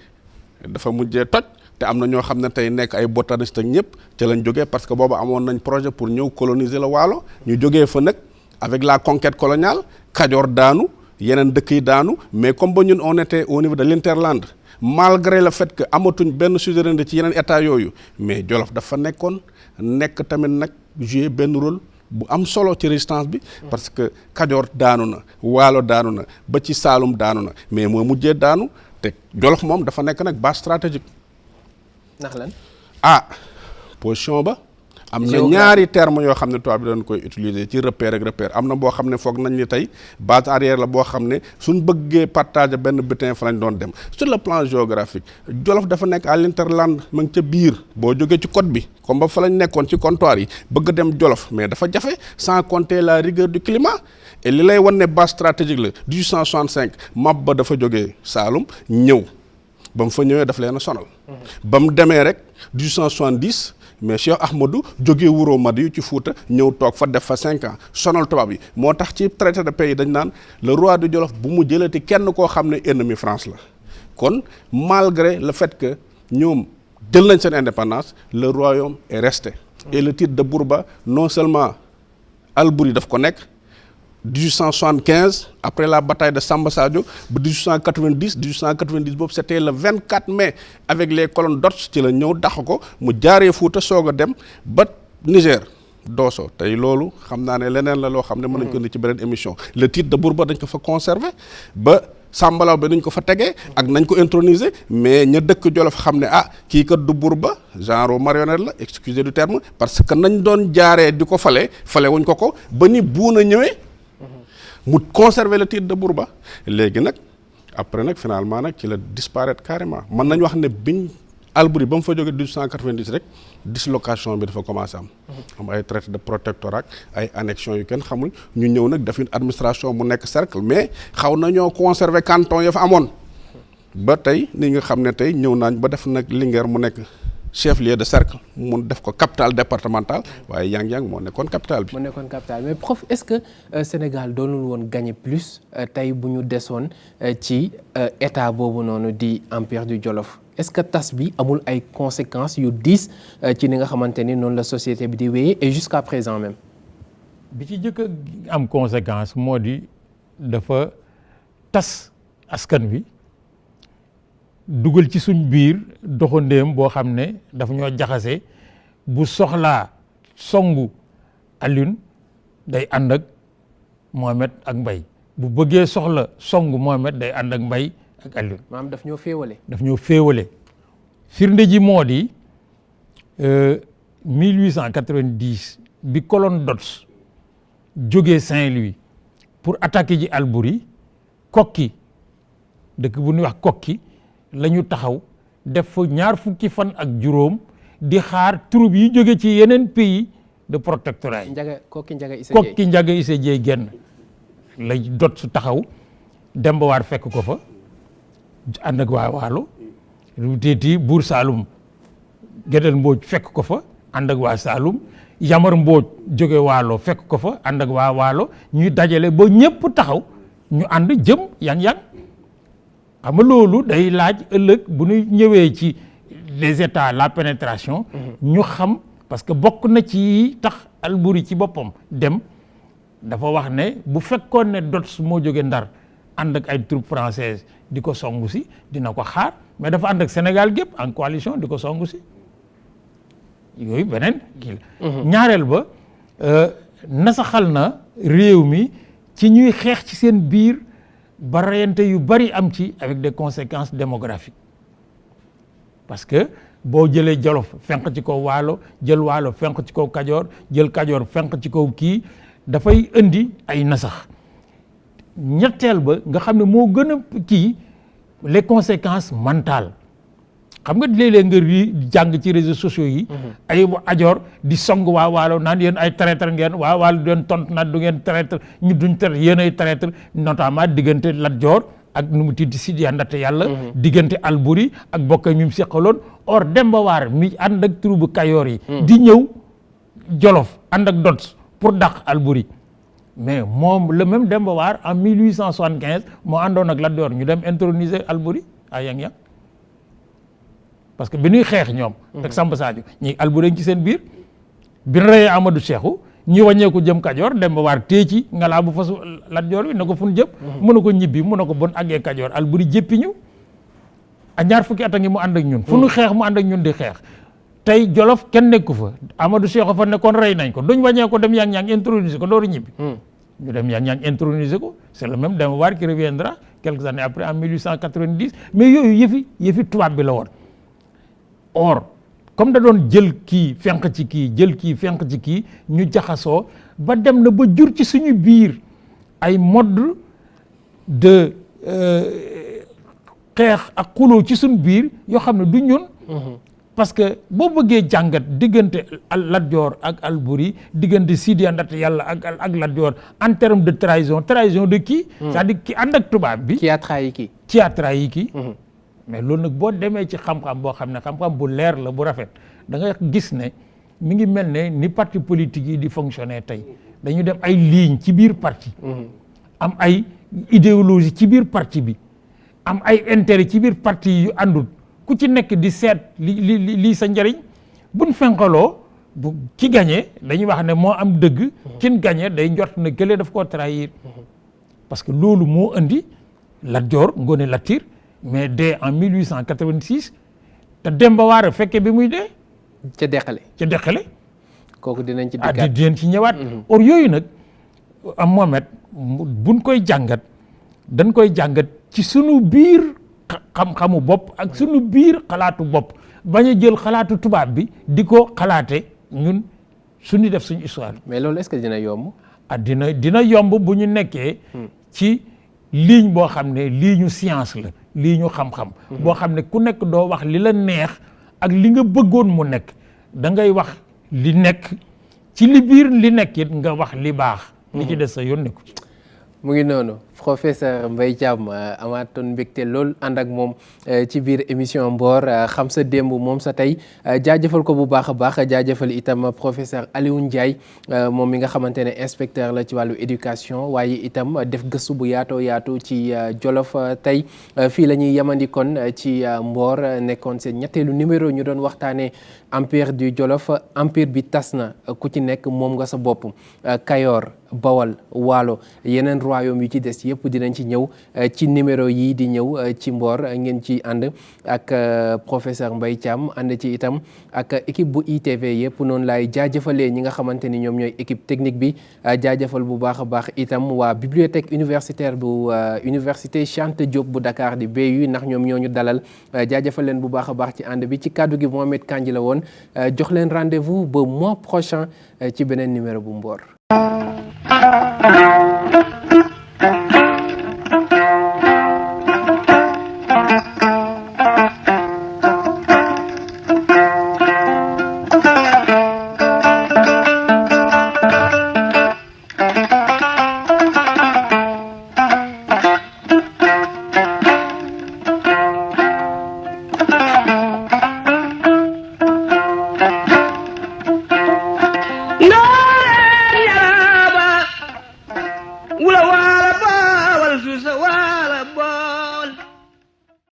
dafa mujjee toj te am na ñoo xam ne tey nekk ay botaniste ak ñëpp ca lañ jógee parce que boobu amoon nañ projet pour ñëw coloniser la Waalo ñu jógee fa nag avec la conquête coloniale Kajoor daanu yeneen dëkk yi daanu mais comme ba ñun on était au niveau de l'Interland malgré le fait que amatuñ benn suzeraineté ci yeneen état yooyu mais Jolof dafa nekk tamit nag jouer benn rôle bu am solo ci résistance bi parce que Kajoor daanu na Waalo daanu na ba ci Saalum daanu na mais moo mujjee daanu te Jolof moom dafa nekk nag base stratégique ndax lan position ba am na ñaari terme yoo xam ne tubaab bi dañ koy utiliser ci repère ak repère am na boo xam ne foog nañ ni tey base arrière la boo xam ne suñ bëggee partager benn butin fa lañ doon dem sur le plan géographique Jolof dafa nekk à l'interland ma ngi ca biir boo jógee ci côte bi comme ba fa lañ nekkoon ci comptoir yi bëgg dem Jolof mais dafa jafe sans compter la rigueur du climat et li lay wan ne base stratégique la 1865 map ba dafa jógee Saalum ñëw ba mu fa ñëwee daf leen a sonal ba mu demee rek 1870 mais Cheikh Ahmadou jógee Wuro Madiou ci Fuuta ñëw toog fa def fa 5 ans sonal tubaab yi moo tax ci traité de paix dañ naan le roi de Jolof bu mu jëlati kenn koo xam ne ennemi France la kon malgré le fait que ñoom jël nañ seen indépendance le royaume est resté et le titre de Bourba non seulement Albouri daf ko nekk 1875 après la bataille de Samba Sadio ba 1890 boobu c'était le 24 mai avec les colonnes d'Ots ci la ñëw dàq ko mu jaaree Fuuta soog a dem ba Niger Dosso tey loolu xam naa ne leneen la loo xam ne mën nañ ko indi ci beneen émission le titre de Bourba dañ ko fa conserver ba Sambalaw ba nañ ko fa tegee ak nañ ko introniser mais ña dëkk Jolof xam ne kii kat du Bourba genre marionnette la excusez du terme parce que nañ doon jaaree di ko fale wuñ ko ba ni buuna ñëwee mu conserver le titre de Bourba léegi nag après nag finalement nag ci la disparaître carrément mën nañ wax ne biñ Albouri ba mu fa jógee 1890 rek dislocation bi dafa commencé am ay traité de protectorat ay annexion yu kenn xamul ñu ñëw nag def une administration mu nekk cercle mais xaw nañoo conserver canton ya fa amoon ba tey ni nga xam ne tey ñëw naañ ba def nag Linguère mu nekk chef-lieu de cercle mun def ko capitale départementale waaye Yang-Yang moo nekkoon capitale bi. moo nekkoon capitale mais prof est-ce que Sénégal doonul woon gagner plus tey bu ñu desoon ci état boobu noonu di empire du Jolof est-ce que tas bi amul ay conséquences yu diis ci ni nga xamante ni noonu la société bi di wéyee et jusqu'à présent même. bi ci jëkk a am conséquence moo di dafa tas askan wi. dugal ci suñ biir doxandéem boo xam ne dafa ñoo jaxase bu soxlaa songu Alioune day ànd ak Mohamed ak Mbaye bu bëggee soxla songu Mohamed day ànd ak Mbaye ak Alioune. maanaam daf ñoo féewale. daf ñoo féewale firnde ji moo di 1890 bi colonne d'Ots jógee Saint-Louis pour attaquer ji Albouri Kokki dëkk bu ñuy wax Kokki la ñu taxaw def fa ñaar fukki fan ak juróom di xaar troupe yi jóge ci yeneen pays de protectorat yi. Kokki Njaga Issa Dieye genn la dot su taxaw Demba War fekk ko fa ànd ak waa Waalo lu teeti buur Saalum Gédel Mbooj fekk ko fa ànd ak waa Saalum Yamar Mbodj jóge Waalo fekk ko fa ànd ak waa Waalo ñuy dajale ba ñëpp taxaw ñu ànd jëm yang-yang xam nga loolu day laaj ëllëg bu ñu ñëwee ci les états la pénétration ñu xam parce que bokk na ci tax Alboury ci boppam dem dafa wax ne bu fekkoon ne Dots moo jóge Ndar ànd ak ay troupes françaises di ko songu si dina ko xaar mais dafa ànd ak Sénégal gépp en coalition di ko songu si yooyu beneen kii la ñaareel ba nasaxal na réew mi ci ñuy xeex ci seen biir ba reyante yu bari am ci avec des conséquences démographiques parce que boo jëlee Jolof fenq ci kaw Waalo jël Waalo fenq ci kaw Kajoor jël Kajoor fenq ci kaw kii dafay indi ay nasax ñetteel ba nga xam ne moo gën a kii les conséquences mentales xam nga léeg-léeg nga jàng ci réseaux sociaux yi ay ajoor di song waa Waalo naan yéen ay traître ngeen waa Waalo du ngeen tontu naan du ngeen traître ñu duñ traître yéen ay traître notamment diggante Lat Joor ak nu mu tudd Sidiya Ndatte Yàlla diggante Alboury ak bokk mi mu seqaloon or Demba War mi ànd ak troupe Kayoor yi di ñëw Jolof ànd ak Dots pour dàq Alboury mais moom le même Demba War en 1875 moo àndoon ak Lat Joor ñu dem introniser Alboury à Yang-Yang parce que bi ñuy xeex ñoom ak Samba Sadio ñi Alboury ci seen biir bi ñu reyee Amadou Cheikhou ñi wàññeeku jëm Kajoor Demba War téye ci ngalaa bu fasu Lat Joor bi ne ko fu ñu jëm mu ne ko ñibbi mu ne ko bon àggee Kajoor Alboury jéppi ñu ak ñaar fukki at a ngi mu ànd ak ñun fu ñu xeex mu ànd ak ñun di xeex tey Jolof kenn nekku fa Amadou Cheikhou fa nekkoon rey nañ ko duñ wàññee ko dem Yang-Yang introniser ko dooru ñibbi ñu dem Yang-Yang introniser ko c'est le même Demba War qui reviendra quelques années après en 1890 mais yooyu yëfi tubaab bi la woon or comme da doon jël kii fenq ci kii jël kii fenq ci kii ñu jaxasoo ba dem na ba jur ci suñu biir ay mode de xeex ak xuloo ci suñu biir yoo xam ne du ñun parce que boo bëggee jàngat diggante Lat Joor ak Alboury diggante Sidiya Ndatte Yàlla ak Lat Joor en termes de trahison de qui c'est-à-dire ki ànd ak tubaab bi qui a trahi qui mais loolu nag boo demee ci xam-xam boo xam ne xam-xam bu leer la bu rafet da ngay gis ne mi ngi mel ne ni parti politique yi di fonctionner tey dañu dem ay ligne ci biir parti am ay idéologie ci biir parti bi am ay intérêt ci biir parti yu àndul ku ci nekk di seet lii sa njëriñ buñ fenqaloo bu ki gagné dañuy wax ne moo am dëgg kin gagné day njort ne kële daf koo trahir parce que loolu moo indi Lat Joor Ngoné Latyr mais dee en 1886 te Demba War fekkee bi muy dee ca Deqale kooku dinañ ci dikkaat dinañ ci ñëwaat or yooyu nag am Mohamed buñ koy jàngat dañ koy jàngat ci sunu biir xam-xamu bopp ak sunu biir xalaatu bopp bañ a jël xalaatu tubaab bi di ko xalaate ñun suñu def suñu histoire mais loolu est-ce que dina yomb dina yomb bu ñu nekkee ci ligne boo xam ne ligne science la ligne xam-xam boo xam ne ku nekk doo wax li la neex ak li nga bëggoon mu nekk da ngay wax li nekk ci li biir li nekk it nga wax li baax li ci des sa yoon nekku ci mu ngi noonu professeur Mbaye Thiam amaatoon mbégte lool ànd ak moom ci biir émission Mboor xam sa démb moom sa tey jaajëfal ko bu baax a baax jaajëfal itam professeur Alioune Ndiaye moom mi nga xamante ne inspecteur la ci wàllu éducation waaye itam def gëstu bu yaatu ci Jolof tey fii la ñuy yemandi kon ci Mboor nekkoon seen ñetteelu numéro ñu doon waxtaanee empire du Jolof empire bi tas na ku ci nekk moom nga sa bopp Kayoor Bawal Waalo yeneen royaume yu ci des yëpp dinañ ci ñëw ci numéro yi di ñëw ci Mboor ngeen ci ànd ak professeur Mbaye Thiam ànd ci itam ak équipe bu ITV yëpp noonu laay jaajëfalee ñi nga xamante ni ñoom ñooy équipe technique bi jaajëfal bu baax a baax itam waa bibliothèque universitaire bu université Cheikh Anta Diop bu Dakar di BU ndax ñoom ñoo ñu dalal jaajëfal leen bu baax a baax ci ànd bi ci kàddu gi Mohamed Kandji la woon jox leen rendez-vous ba mois prochain ci beneen numéro bu Mboor.